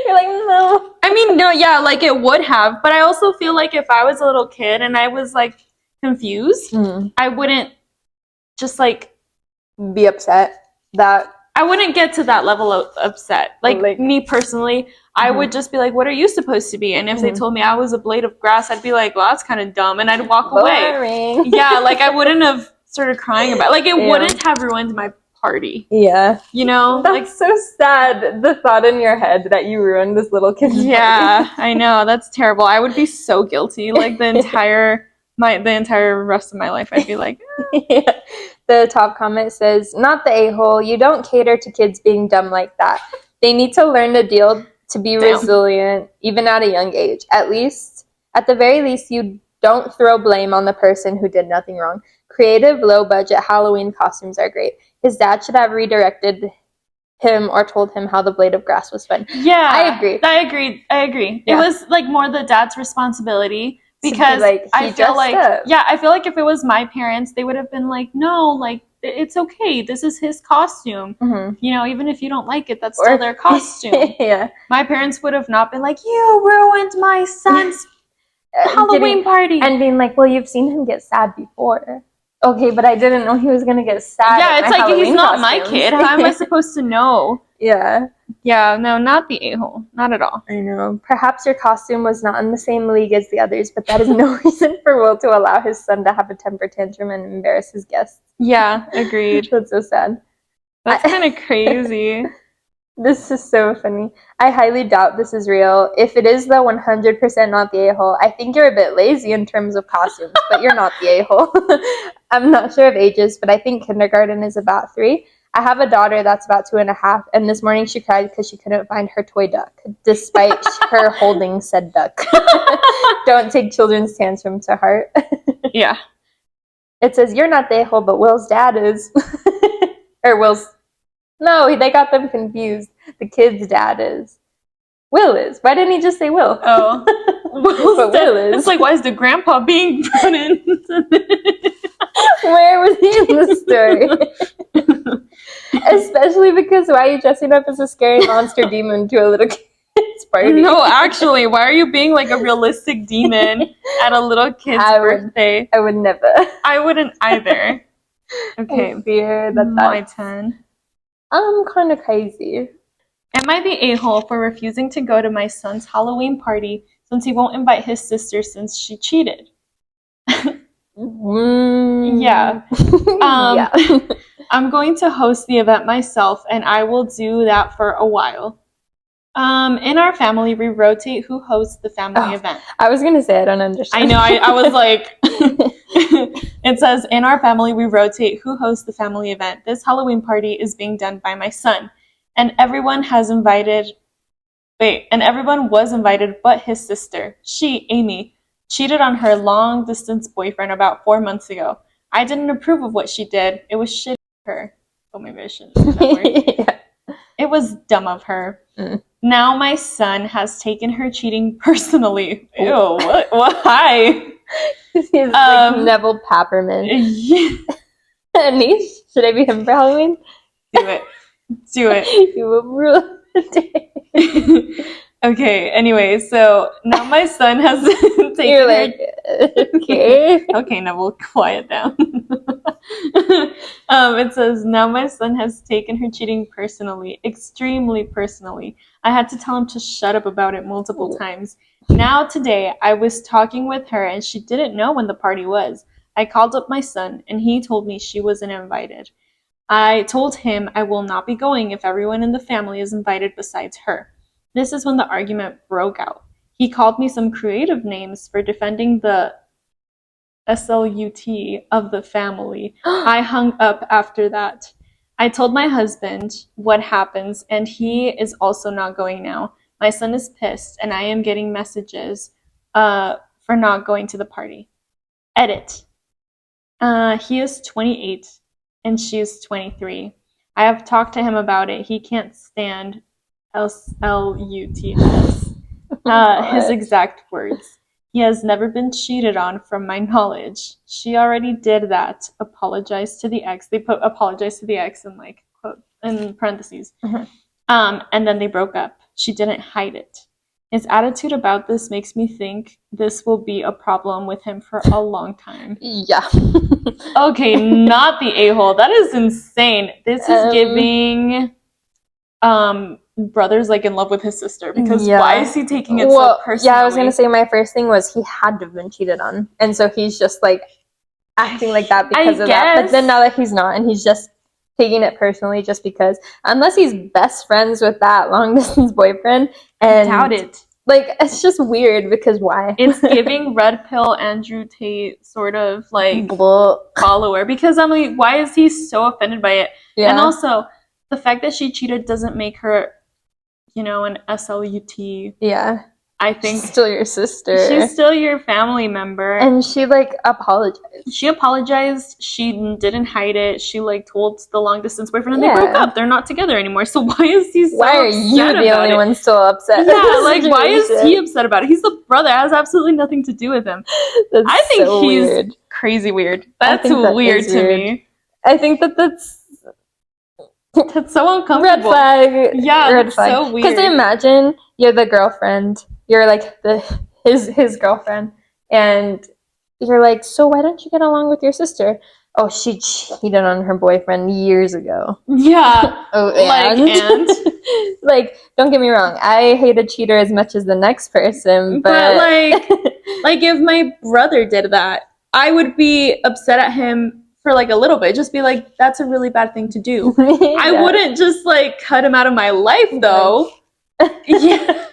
You're like, no. I mean, no, yeah, like it would have, but I also feel like if I was a little kid and I was like confused, I wouldn't just like be upset that I wouldn't get to that level of upset. Like me personally, I would just be like, what are you supposed to be? And if they told me I was a blade of grass, I'd be like, well, that's kind of dumb, and I'd walk away. Yeah, like I wouldn't have started crying about it. Like it wouldn't have ruined my party. Yeah. You know? That's so sad, the thought in your head that you ruined this little kid's party. Yeah, I know. That's terrible. I would be so guilty. Like the entire rest of my life, I'd be like, yeah. The top comment says, not the a-hole. You don't cater to kids being dumb like that. They need to learn to deal to be resilient, even at a young age. At the very least, you don't throw blame on the person who did nothing wrong. Creative, low-budget Halloween costumes are great. His dad should have redirected him or told him how the blade of grass was fun. Yeah, I agree. Yeah. It was like more the dad's responsibility because I feel like if it was my parents, they would have been like, no, like it's okay. This is his costume. You know, even if you don't like it, that's still their costume. Yeah. My parents would have not been like, you ruined my son's Halloween party. And being like, well, you've seen him get sad before. Okay, but I didn't know he was going to get sad. Yeah, it's like Halloween he's not my kid. How am I supposed to know? Yeah. Yeah, no, not the a-hole. Not at all. I know. Perhaps your costume was not in the same league as the others, but that is no reason for Will to allow his son to have a temper tantrum and embarrass his guests. Yeah, agreed. That's so sad. That's kind of crazy. This is so funny. I highly doubt this is real. If it is, though, 100% not the a-hole. I think you're a bit lazy in terms of costumes, but you're not the a-hole. I'm not sure of ages, but I think kindergarten is about 3. I have a daughter that's about 2.5, and this morning she cried because she couldn't find her toy duck, despite her holding said duck. Don't take children's tantrums to heart. Yeah. It says, you're not the a-hole, but Will's dad is. Or Will's... No, they got them confused. The kid's dad is. Will is. Why didn't he just say Will? Oh. But Will is. It's like, why is the grandpa being put in? Where was he in the story? Especially because why are you dressing up as a scary monster demon to a little kid's party? No, actually, why are you being like a realistic demon at a little kid's birthday? I would never. I wouldn't either. Okay. I fear that my turn. I'm kind of crazy. Am I the a-hole for refusing to go to my son's Halloween party since he won't invite his sister since she cheated? Yeah. Yeah. I'm going to host the event myself, and I will do that for a while. In our family, we rotate who hosts the family event. I was going to say I don't understand. I know. I was like... It says, in our family, we rotate who hosts the family event. This Halloween party is being done by my son. And everyone was invited but his sister. She, Amy, cheated on her long-distance boyfriend about 4 months ago. I didn't approve of what she did. It was shit of her. Oh, maybe I shouldn't say that word. Yeah. It was dumb of her. Now my son has taken her cheating personally. Ew, what? Why? He's like Neville Papperman. Yeah. Anish, should I be him for Halloween? Do it. You will rule the day. Okay, anyway, so now my son has taken You're like, okay. Okay, Neville, quiet down. It says, now my son has taken her cheating personally, extremely personally. I had to tell him to shut up about it multiple times. Now today, I was talking with her and she didn't know when the party was. I called up my son and he told me she wasn't invited. I told him I will not be going if everyone in the family is invited besides her. This is when the argument broke out. He called me some creative names for defending the SLUT of the family. I hung up after that. I told my husband what happens, and he is also not going now. My son is pissed, and I am getting messages for not going to the party. Edit. He is 28, and she is 23. I have talked to him about it. He can't stand SLUTS. His exact words. He has never been cheated on from my knowledge. She already did that. Apologize to the ex. They put apologize to the ex in like quote in parentheses. And then they broke up. She didn't hide it. His attitude about this makes me think this will be a problem with him for a long time. Yeah. Okay, not the a-hole. That is insane. This is giving brother's like in love with his sister, because why is he taking it so personally? Yeah, I was gonna say my first thing was he had to have been cheated on, and so he's just like acting like that because of that. But then now that he's not, and he's just taking it personally just because, unless he's best friends with that long distance boyfriend, and I doubt it. Like, it's just weird because why? It's giving red pill Andrew Tate sort of like follower, because I'm like, why is he so offended by it? Yeah. And also the fact that she cheated doesn't make her, you know, an SLUT. Yeah. I think she's still your sister. She's still your family member. And she like apologized. She apologized. She didn't hide it. She like told the long distance boyfriend, and they broke up. They're not together anymore. So why is he so Why are you the only one still upset? Yeah, like why is he upset about it? He's the brother. It has absolutely nothing to do with him. I think so he's weird. Crazy weird. That's weird to me. I think that's so uncomfortable. Red flag. Yeah, red flag. So weird. Because imagine you're the girlfriend. You're like his girlfriend, and you're like, so why don't you get along with your sister? Oh, she cheated on her boyfriend years ago. Yeah. Oh, and like, don't get me wrong, I hate a cheater as much as the next person, but like if my brother did that, I would be upset at him for like a little bit. Just be like, that's a really bad thing to do. Yeah. I wouldn't just like cut him out of my life though. Yeah,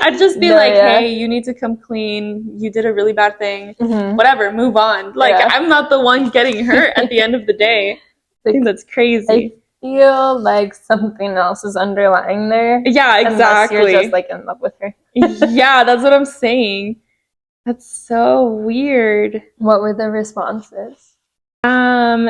I'd just be hey, you need to come clean. You did a really bad thing. Whatever, move on. Like, I'm not the one getting hurt at the end of the day. I think that's crazy. I feel like something else is underlying there. Yeah, exactly. Unless you're just like in love with her. Yeah, that's what I'm saying. That's so weird. What were the responses?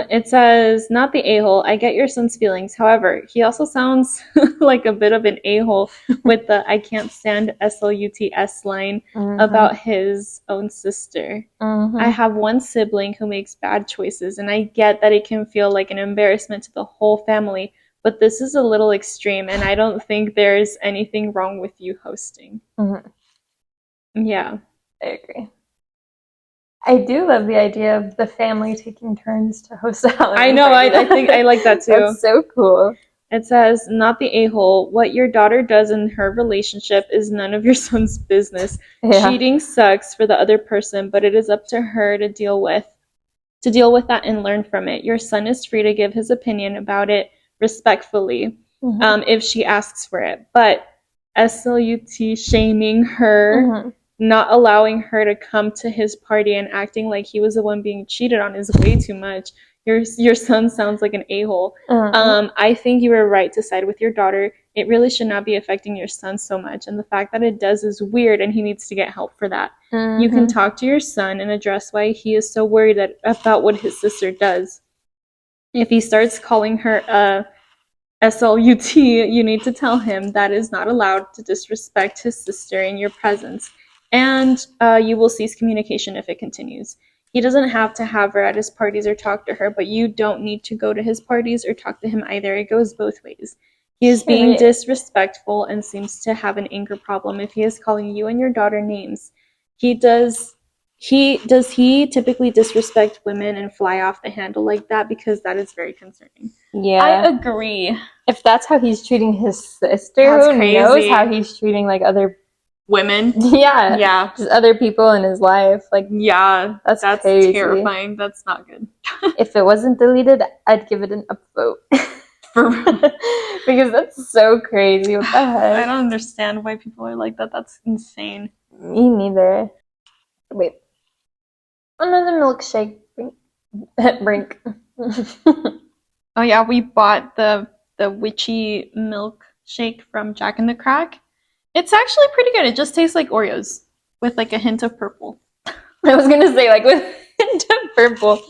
It says, not the a-hole. I get your son's feelings. However, he also sounds like a bit of an a-hole with the I can't stand SLUTS line about his own sister. I have one sibling who makes bad choices, and I get that it can feel like an embarrassment to the whole family, but this is a little extreme, and I don't think there's anything wrong with you hosting. Yeah. I agree. I do love the idea of the family taking turns to host a Halloween I know, I think I like that too. That's so cool. It says, not the a-hole. What your daughter does in her relationship is none of your son's business. Yeah. Cheating sucks for the other person, but it is up to her to deal with that and learn from it. Your son is free to give his opinion about it respectfully, if she asks for it. But SLUT shaming her, not allowing her to come to his party and acting like he was the one being cheated on is way too much. Your son sounds like an a-hole. I think you were right to side with your daughter. It really should not be affecting your son so much. And the fact that it does is weird, and he needs to get help for that. You can talk to your son and address why he is so worried about what his sister does. If he starts calling her SLUT, you need to tell him that is not allowed to disrespect his sister in your presence, and you will cease communication if it continues. He doesn't have to have her at his parties or talk to her, but you don't need to go to his parties or talk to him either. It goes both ways. He is being disrespectful and seems to have an anger problem if he is calling you and your daughter names. Does he typically disrespect women and fly off the handle like that? Because that is very concerning. Yeah. I agree. If that's how he's treating his sister, That's who crazy. knows how he's treating like other women? Yeah. Yeah. Just other people in his life. Like, yeah, that's crazy. Terrifying. That's not good. If it wasn't deleted, I'd give it an upvote. Because that's so crazy. What the heck? I don't understand why people are like that. That's insane. Me neither. Wait. Another milkshake brink. Oh yeah, we bought the witchy milkshake from Jack in the Crack. It's actually pretty good. It just tastes like Oreos with like a hint of purple. I was gonna say like with a hint of purple.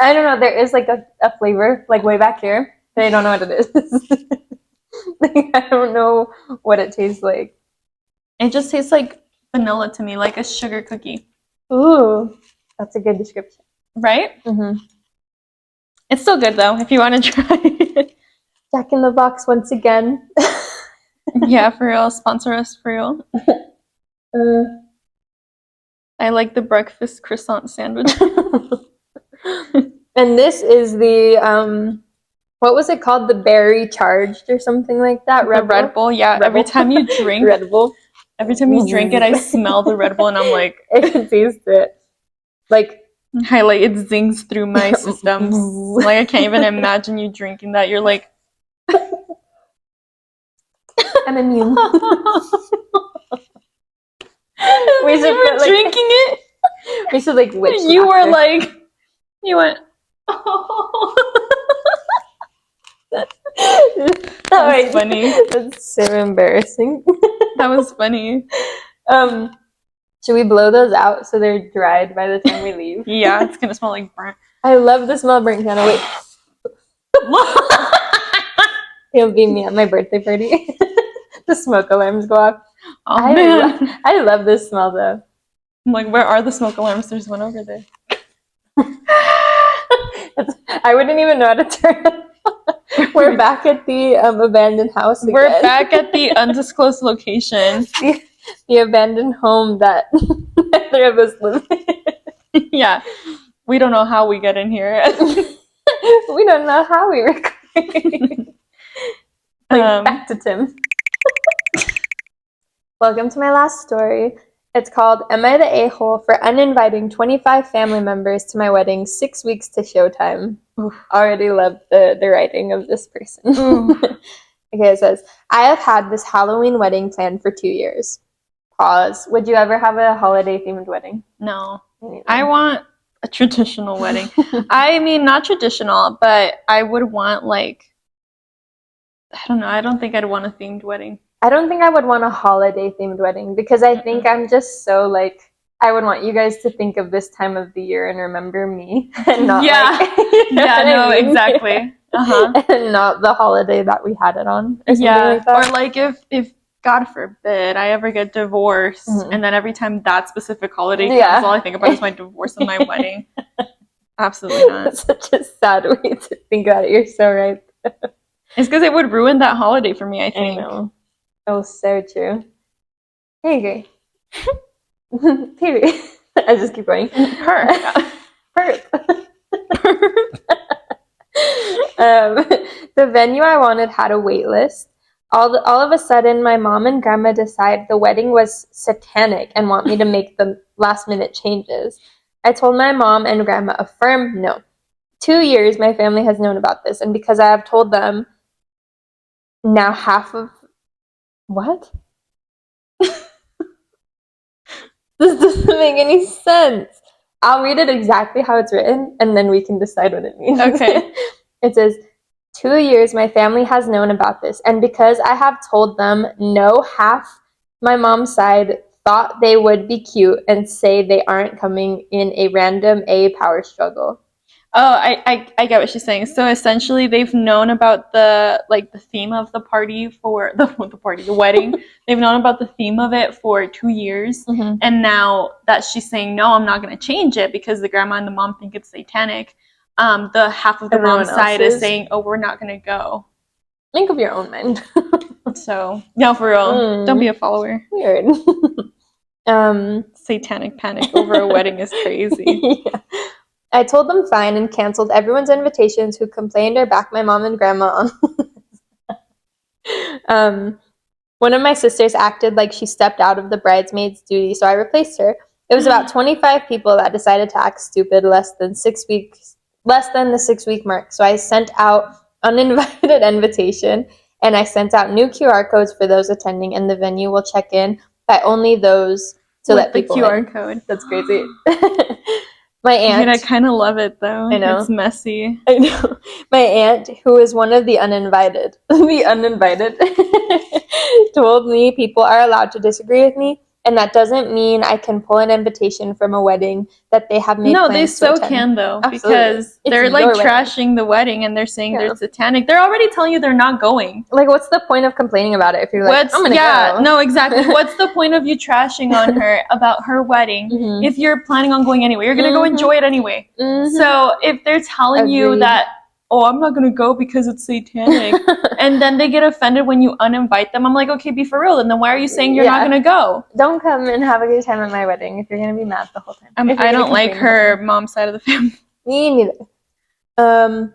I don't know. There is like a flavor like way back here. But I don't know what it is. Like, I don't know what it tastes like. It just tastes like vanilla to me, like a sugar cookie. Ooh, that's a good description. Right? Mm-hmm. It's still good though, if you want to try it. Jack in the Box once again. Yeah, for real. Sponsor us for real. I like the breakfast croissant sandwich. And this is the what was it called? The berry charged or something like that? Red Bull, yeah. Red every Bull. time you drink Red Bull. Every time you drink it, I smell the Red Bull and I'm like, I can taste it. Like it zings through my system. Like I can't even imagine you drinking that. You're like, I'm immune. We should put, like, drinking it. We should like witch. You were like, you went. Oh. That was funny. That's so embarrassing. That was funny. Should we blow those out so they're dried by the time we leave? Yeah, it's gonna smell like burnt. I love the smell of burnt piano. Wait. It'll be me at my birthday party. The smoke alarms go off. Oh, man. I love this smell though. I'm like, where are the smoke alarms? There's one over there. I wouldn't even know how to turn it. We're back at the abandoned house again. We're back at the undisclosed location. The abandoned home that neither of us live in. Yeah. We don't know how we get in here. We don't know how we record. Back to Tim. Welcome to my last story. It's called Am I the A-hole for uninviting 25 family members to my wedding 6 weeks to showtime? Oof. Already love the writing of this person. Okay, it says, I have had this Halloween wedding planned for 2 years. Pause. Would you ever have a holiday-themed wedding? No. I want a traditional wedding. I mean, not traditional, but I would want, like, I don't know. I don't think I'd want a themed wedding. I don't think I would want a holiday-themed wedding because I think I'm just so, like, I would want you guys to think of this time of the year and remember me and not exactly. And not the holiday that we had it on or something like that. Or like if God forbid I ever get divorced and then every time that specific holiday comes, all I think about is my divorce and my wedding. Absolutely not. That's such a sad way to think about it. You're so right. It's because it would ruin that holiday for me, I think. I know. Oh, so true. I agree. Period. I just keep going. Perp. The venue I wanted had a wait list. All of a sudden, my mom and grandma decide the wedding was satanic and want me to make the last minute changes. I told my mom and grandma a firm no. 2 years my family has known about this, and because I have told them, now half of what? This doesn't make any sense. I'll read it exactly how it's written, and then we can decide what it means. Okay. It says, 2 years my family has known about this, and because I have told them no, half my mom's side thought they would be cute and say they aren't coming in a random power struggle. I get what she's saying. So essentially, they've known about the theme of the party for the wedding. They've known about the theme of it for 2 years, and now that she's saying no, I'm not going to change it because the grandma and the mom think it's satanic. The half of the mom's side is saying, "Oh, we're not going to go." Think of your own mind. So no, for real, don't be a follower. Weird. Satanic panic over a wedding is crazy. Yeah. I told them fine and canceled everyone's invitations who complained or backed my mom and grandma on. One of my sisters acted like she stepped out of the bridesmaid's duty, so I replaced her. It was about 25 people that decided to act stupid less than the 6-week mark. So I sent out uninvited invitation, and I sent out new QR codes for those attending, and the venue will check in by only those to let people the QR in. code. That's crazy. My aunt. I kind of love it though. I know. It's messy. I know. My aunt, who is one of the uninvited, told me people are allowed to disagree with me, and that doesn't mean I can pull an invitation from a wedding that they have made. No, they plans to so attend. can though, Absolutely. because they're like trashing the wedding and they're saying they're satanic. They're already telling you they're not going. Like, what's the point of complaining about it if you're like, I'm gonna go? No, exactly. What's the point of you trashing on her about her wedding if you're planning on going anyway? You're gonna go enjoy it anyway. So if they're telling you that, oh, I'm not gonna go because it's satanic, and then they get offended when you uninvite them, I'm like, okay, be for real. And then why are you saying you're not gonna go? Don't come and have a good time at my wedding if you're gonna be mad the whole time. I don't like her mom's side of the family. Me neither.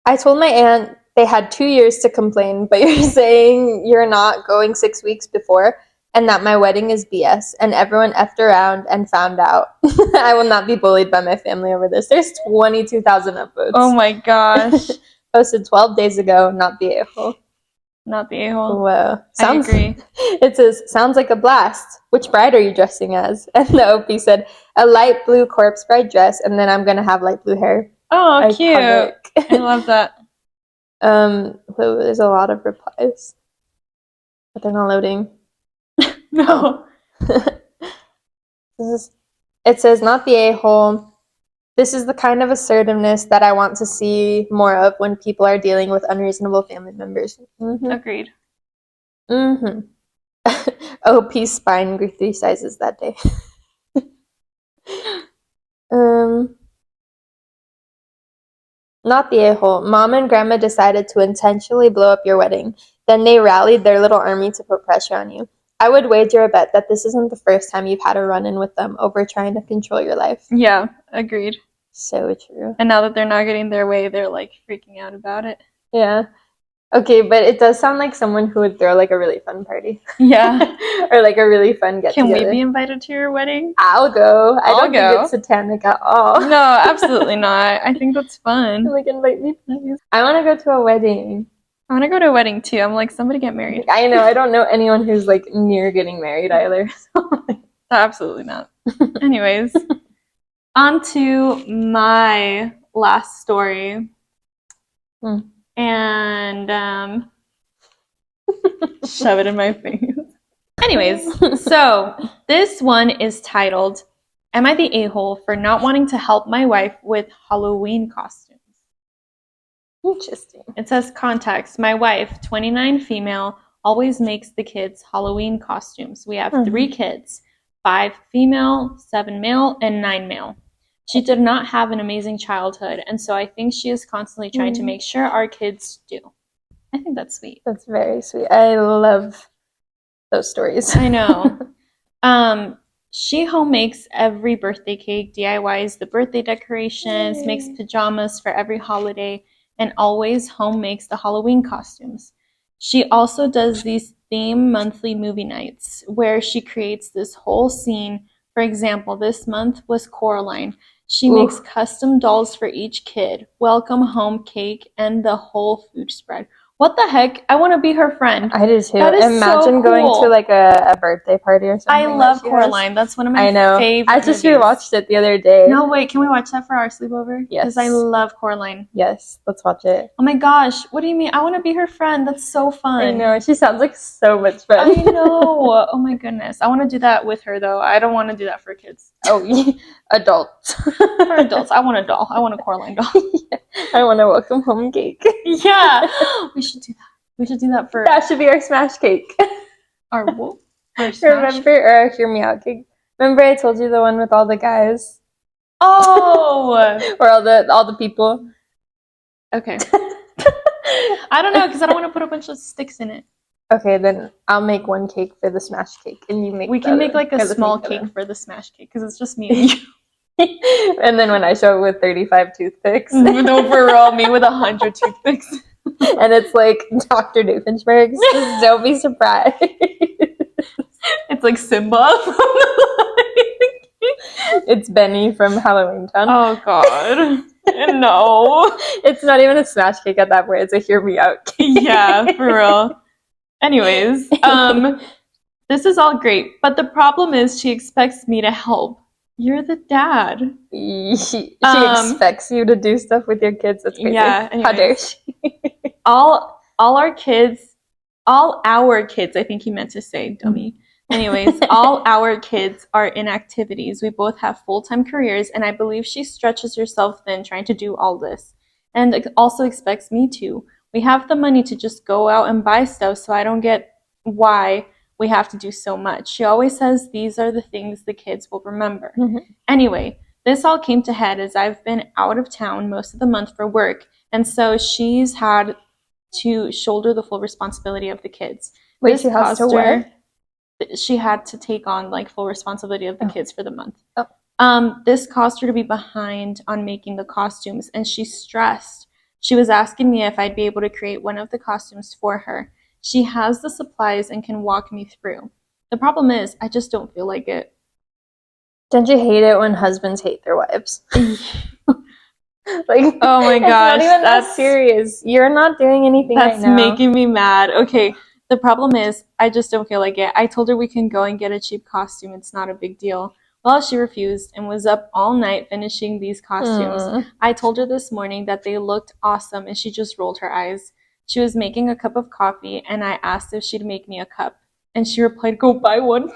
I told my aunt they had 2 years to complain, but you're saying you're not going 6 weeks before, and that my wedding is BS, and everyone effed around and found out. I will not be bullied by my family over this. There's 22,000 upvotes. Oh my gosh. Posted 12 days ago, not the a-hole. Not the a-hole. Whoa. I agree. It says, sounds like a blast. Which bride are you dressing as? And the OP said, a light blue corpse bride dress, and then I'm going to have light blue hair. Oh, cute. I love that. There's a lot of replies, but they're not loading. No. It says, not the a-hole. This is the kind of assertiveness that I want to see more of when people are dealing with unreasonable family members. Agreed. OP's spine grew 3 sizes that day. Not the a-hole. Mom and grandma decided to intentionally blow up your wedding. Then they rallied their little army to put pressure on you. I would wager a bet that this isn't the first time you've had a run-in with them over trying to control your life. Yeah, agreed. So true. And now that they're not getting their way, they're like freaking out about it. Yeah. Okay, but it does sound like someone who would throw like a really fun party. Yeah. Or like a really fun get-together. Can we be invited to your wedding? I'll go. I don't think it's satanic at all. No, absolutely not. I think that's fun. Like, invite me, please. I want to go to a wedding. I want to go to a wedding too. I'm like, somebody get married. I know. I don't know anyone who's like near getting married either. Absolutely not. Anyways, on to my last story. And shove it in my face. Anyways, so this one is titled, Am I the A-hole for not wanting to help my wife with Halloween costumes? Interesting. It says context. My wife, 29 female, always makes the kids Halloween costumes. We have 3 kids, 5 female, 7 male, and 9 male. She did not have an amazing childhood, and so I think she is constantly trying to make sure our kids do. I think that's sweet. That's very sweet. I love those stories. I know. She home makes every birthday cake, DIYs the birthday decorations, makes pajamas for every holiday, and always home makes the Halloween costumes. She also does these theme monthly movie nights where she creates this whole scene. For example, this month was Coraline. She makes custom dolls for each kid, welcome home cake, and the whole food spread. What the heck? I want to be her friend. I do too. That is Imagine so going cool. to like a birthday party or something. I love that she has. Coraline. That's one of my I know. favorite I just movies. rewatched it the other day. No, wait. Can we watch that for our sleepover? Yes. Because I love Coraline. Yes, let's watch it. Oh my gosh. What do you mean? I want to be her friend. That's so fun. I know. She sounds like so much fun. I know. Oh my goodness. I want to do that with her though. I don't want to do that for kids. Oh, adults. For adults. I want a doll. I want a Coraline doll. Yeah. I want a welcome home cake. Yeah. We should do that. We should do that for That should be our smash cake. our what? Our smash. Remember, or our hear me out cake. Remember I told you the one with all the guys? Oh. Or all the people? Okay. I don't know because I don't want to put a bunch of sticks in it. Okay, then I'll make one cake for the smash cake, and you make. We can make like a small cake for the smash cake because it's just me and you. And then when I show up with 35 toothpicks, overall me with 100 toothpicks, and it's like Dr. Doofenshmirtz, just don't be surprised. It's like Simba from It's Benny from Halloween Town. Oh God. No. It's not even a smash cake at that point. It's a hear me out cake. Yeah, for real. Anyways, this is all great, but the problem is she expects me to help. You're the dad. She expects you to do stuff with your kids. That's crazy. Yeah. How dare she? all our kids, I think he meant to say, dummy. Anyways, all our kids are in activities. We both have full-time careers, and I believe she stretches herself thin trying to do all this, and also expects me to. We have the money to just go out and buy stuff, so I don't get why we have to do so much. She always says these are the things the kids will remember. Mm-hmm. Anyway, this all came to head as I've been out of town most of the month for work, and so she's had to shoulder the full responsibility of the kids. Wait, she has to work? She had to take on like full responsibility of the kids for the month. Oh. This caused her to be behind on making the costumes, and she's stressed. She was asking me if I'd be able to create one of the costumes for her. She has the supplies and can walk me through. The problem is, I just don't feel like it. Don't you hate it when husbands hate their wives? Like, oh my gosh, it's not even that serious. You're not doing anything right now. That's making me mad. Okay. The problem is, I just don't feel like it. I told her we can go and get a cheap costume. It's not a big deal. Well, she refused and was up all night finishing these costumes. I told her this morning that they looked awesome, and she just rolled her eyes. She was making a cup of coffee, and I asked if she'd make me a cup. And she replied, go buy one.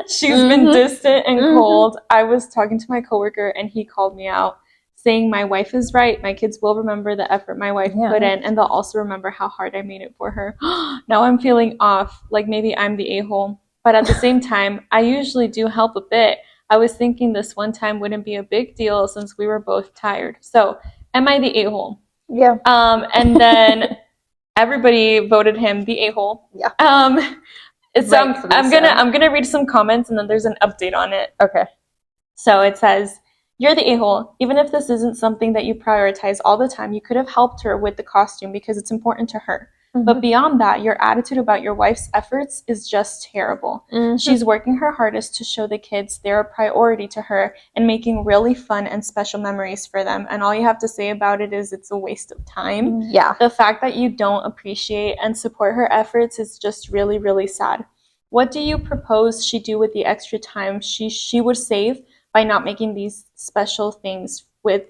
She's been distant and cold. I was talking to my coworker, and he called me out, saying my wife is right. My kids will remember the effort my wife put in, and they'll also remember how hard I made it for her. Now I'm feeling off, like maybe I'm the a-hole. But at the same time, I usually do help a bit. I was thinking this one time wouldn't be a big deal since we were both tired. So, am I the a-hole? Yeah. And then everybody voted him the a-hole. Yeah. I'm gonna read some comments, and then there's an update on it. Okay. So it says, you're the a-hole. Even if this isn't something that you prioritize all the time, you could have helped her with the costume because it's important to her. But beyond that, your attitude about your wife's efforts is just terrible. She's working her hardest to show the kids they're a priority to her and making really fun and special memories for them. And all you have to say about it is it's a waste of time. Yeah. The fact that you don't appreciate and support her efforts is just really, really sad. What do you propose she do with the extra time she would save by not making these special things with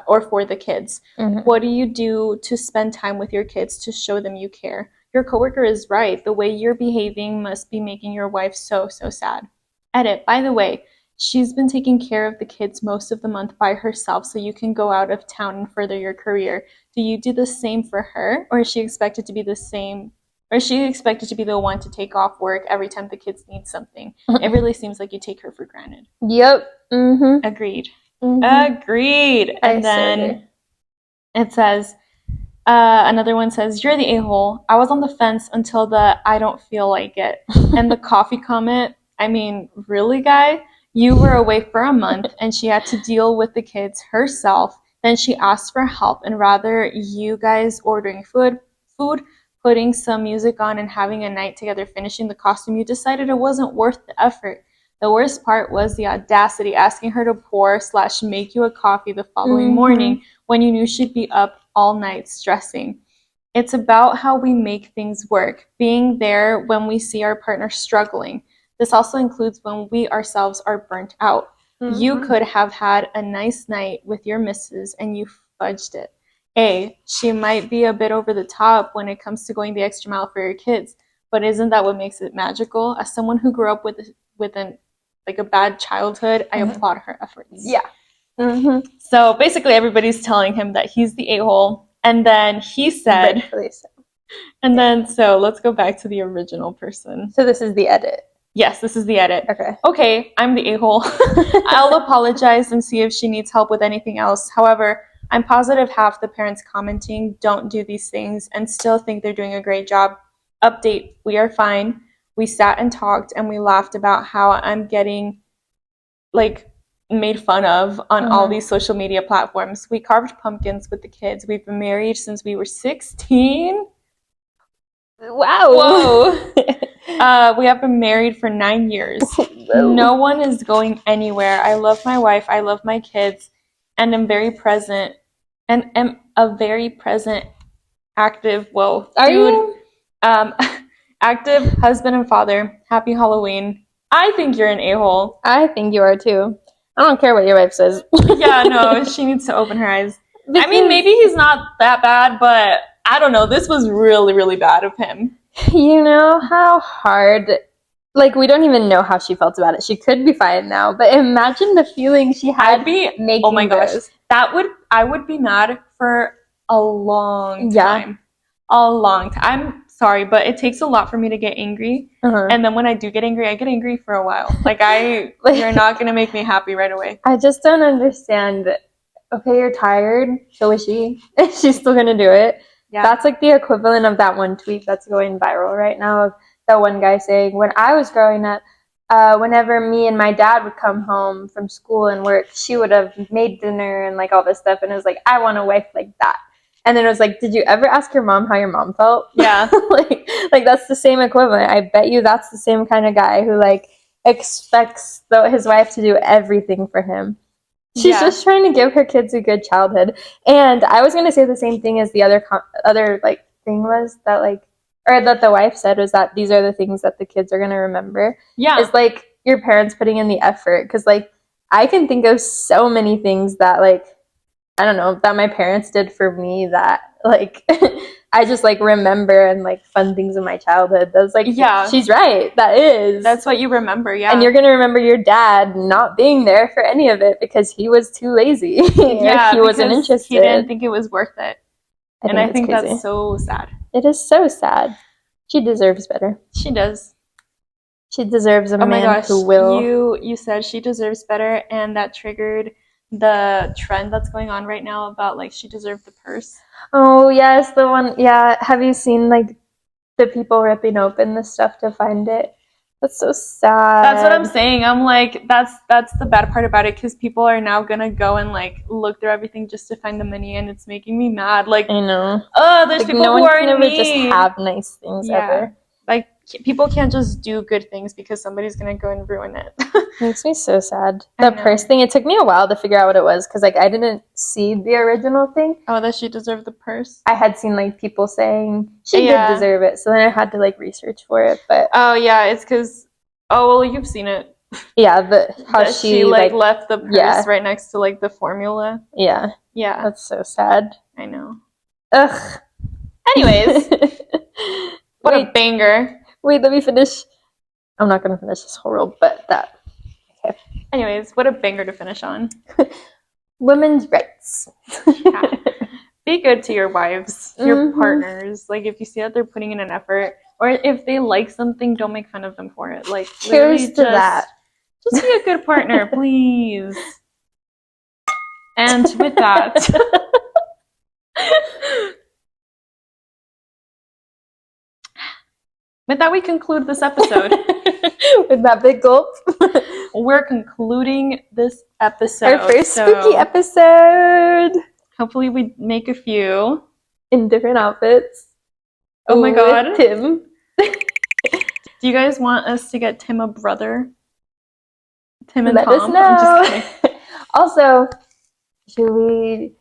or for the kids? What do you do to spend time with your kids to show them you care? Your coworker is right. The way you're behaving must be making your wife so, so sad. Edit. By the way, she's been taking care of the kids most of the month by herself, so you can go out of town and further your career. Do you do the same for her, or is she expected to be the same? Or is she expected to be the one to take off work every time the kids need something? It really seems like you take her for granted. Yep. Agreed. Agreed. And then it says, another one says, you're the a-hole. I was on the fence until the I don't feel like it. And the coffee comment, I mean, really, guy? You were away for a month, and she had to deal with the kids herself. Then she asked for help, and rather you guys ordering food, putting some music on, and having a night together finishing the costume, you decided it wasn't worth the effort. The worst part was the audacity, asking her to pour/make you a coffee the following morning when you knew she'd be up all night stressing. It's about how we make things work, being there when we see our partner struggling. This also includes when we ourselves are burnt out. You could have had a nice night with your missus and you fudged it. She might be a bit over the top when it comes to going the extra mile for your kids, but isn't that what makes it magical? As someone who grew up with a bad childhood, I applaud her efforts. Yeah. So basically, everybody's telling him that he's the a-hole, and then he said, Rightfully so. and then so let's go back to the original person. So this is the edit. Yes, this is the edit. Okay, I'm the a-hole. I'll apologize and see if she needs help with anything else. However, I'm positive half the parents commenting don't do these things and still think they're doing a great job. Update, we are fine. We sat and talked and we laughed about how I'm getting made fun of on all these social media platforms. We carved pumpkins with the kids. We've been married since we were 16. Wow. Whoa. We have been married for 9 years. No one is going anywhere. I love my wife. I love my kids. And I'm very present. And am a very present, active, active husband and father. Happy Halloween. I think you're an a-hole. I think you are too. I don't care what your wife says. Yeah, no, she needs to open her eyes. I mean, maybe he's not that bad, but I don't know. This was really, really bad of him. You know how hard, we don't even know how she felt about it. She could be fine now, but imagine the feeling she had making oh my gosh, those. I would be mad for a long time. A long time. I'm sorry, but it takes a lot for me to get angry. And then when I do get angry, I get angry for a while. You're not going to make me happy right away. I just don't understand. Okay, you're tired. So is she. She's still going to do it. Yeah. That's the equivalent of that one tweet that's going viral right now of that one guy saying, when I was growing up, whenever me and my dad would come home from school and work, she would have made dinner and all this stuff. And it was I want a wife like that. And then it was did you ever ask your mom how your mom felt? Yeah. That's the same equivalent. I bet you that's the same kind of guy who expects his wife to do everything for him. She's just trying to give her kids a good childhood. And I was going to say the same thing as the other thing was that or that the wife said was that these are the things that the kids are going to remember. Yeah. It's your parents putting in the effort. Because I can think of so many things that I don't know, that my parents did for me that I just remember and fun things in my childhood. That's yeah, she's right. That's what you remember. Yeah. And you're going to remember your dad not being there for any of it because he was too lazy. Yeah. He wasn't interested. He didn't think it was worth it. I think that's so sad. It is so sad. She deserves better. She does. She deserves a man who will. You said she deserves better, and that triggered the trend that's going on right now about she deserved the purse. Oh yes, the one. Yeah, have you seen the people ripping open the stuff to find it? That's so sad. That's what I'm saying. I'm that's the bad part about it, because people are now gonna go and look through everything just to find the money, and it's making me mad. I know. There's people who are in need. Just have nice things ever. People can't just do good things because somebody's gonna go and ruin it. Makes me so sad. The purse thing, it took me a while to figure out what it was because I didn't see the original thing. Oh, that she deserved the purse? I had seen people saying she did deserve it, so then I had to research for it. But oh yeah, it's because you've seen it. Yeah, how she left the purse right next to the formula. Yeah. Yeah. That's so sad. I know. Ugh. Anyways. What a banger. Wait, let me finish. I'm not going to finish this whole rule, but that. Okay. Anyways, what a banger to finish on. Women's rights. Yeah. Be good to your wives, your partners. If you see that they're putting in an effort, or if they like something, don't make fun of them for it. Cheers to that. Just be a good partner, please. And with that. With that, we conclude this episode. With that big gulp. We're concluding this episode. Our first spooky episode. Hopefully we make a few. In different outfits. Oh my god. With Tim. Do you guys want us to get Tim a brother? Tim and Let Tom? Us know. I'm just kidding. Also, should we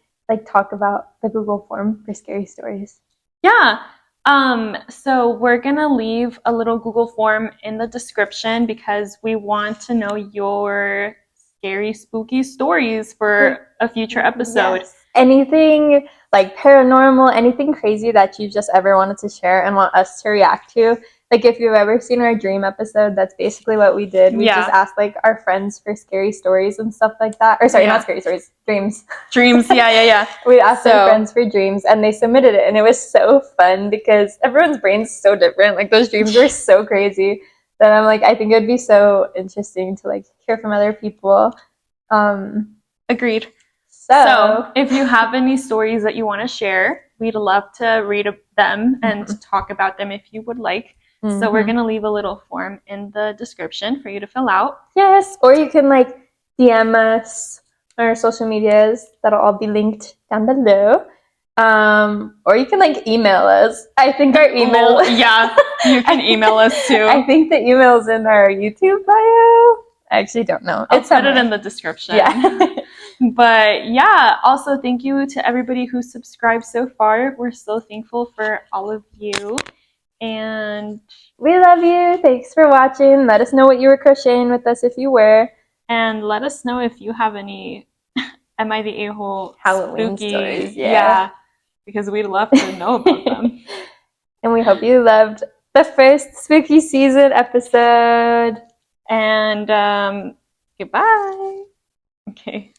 talk about the Google form for scary stories? Yeah. So we're gonna leave a little Google form in the description because we want to know your scary, spooky stories for a future episode. Yes. Anything like paranormal, anything crazy that you just ever wanted to share and want us to react to. Like if you've ever seen our dream episode, that's basically what we did. We just asked like our friends for scary stories and stuff like that. Or sorry, not scary stories, dreams. Dreams, yeah. We asked our friends for dreams and they submitted it, and it was so fun because everyone's brain's so different. Like those dreams were so crazy that I'm like, I think it'd be so interesting to like hear from other people. Agreed. So if you have any stories that you want to share, we'd love to read them and talk about them if you would like. So we're going to leave a little form in the description for you to fill out. Yes, or you can like DM us on our social medias. That'll all be linked down below. Or you can like email us. I think our email... yeah, you can email us too. I think the email's in our YouTube bio. I actually don't know. I'll put it in the description. Yeah. But yeah, also thank you to everybody who subscribed so far. We're so thankful for all of you. And we love you. Thanks for watching. Let us know what you were crocheting with us if you were. And let us know if you have any Am I the A-hole Halloween spooky stories. Yeah, because we'd love to know about them. And we hope you loved the first spooky season episode. And goodbye. Okay.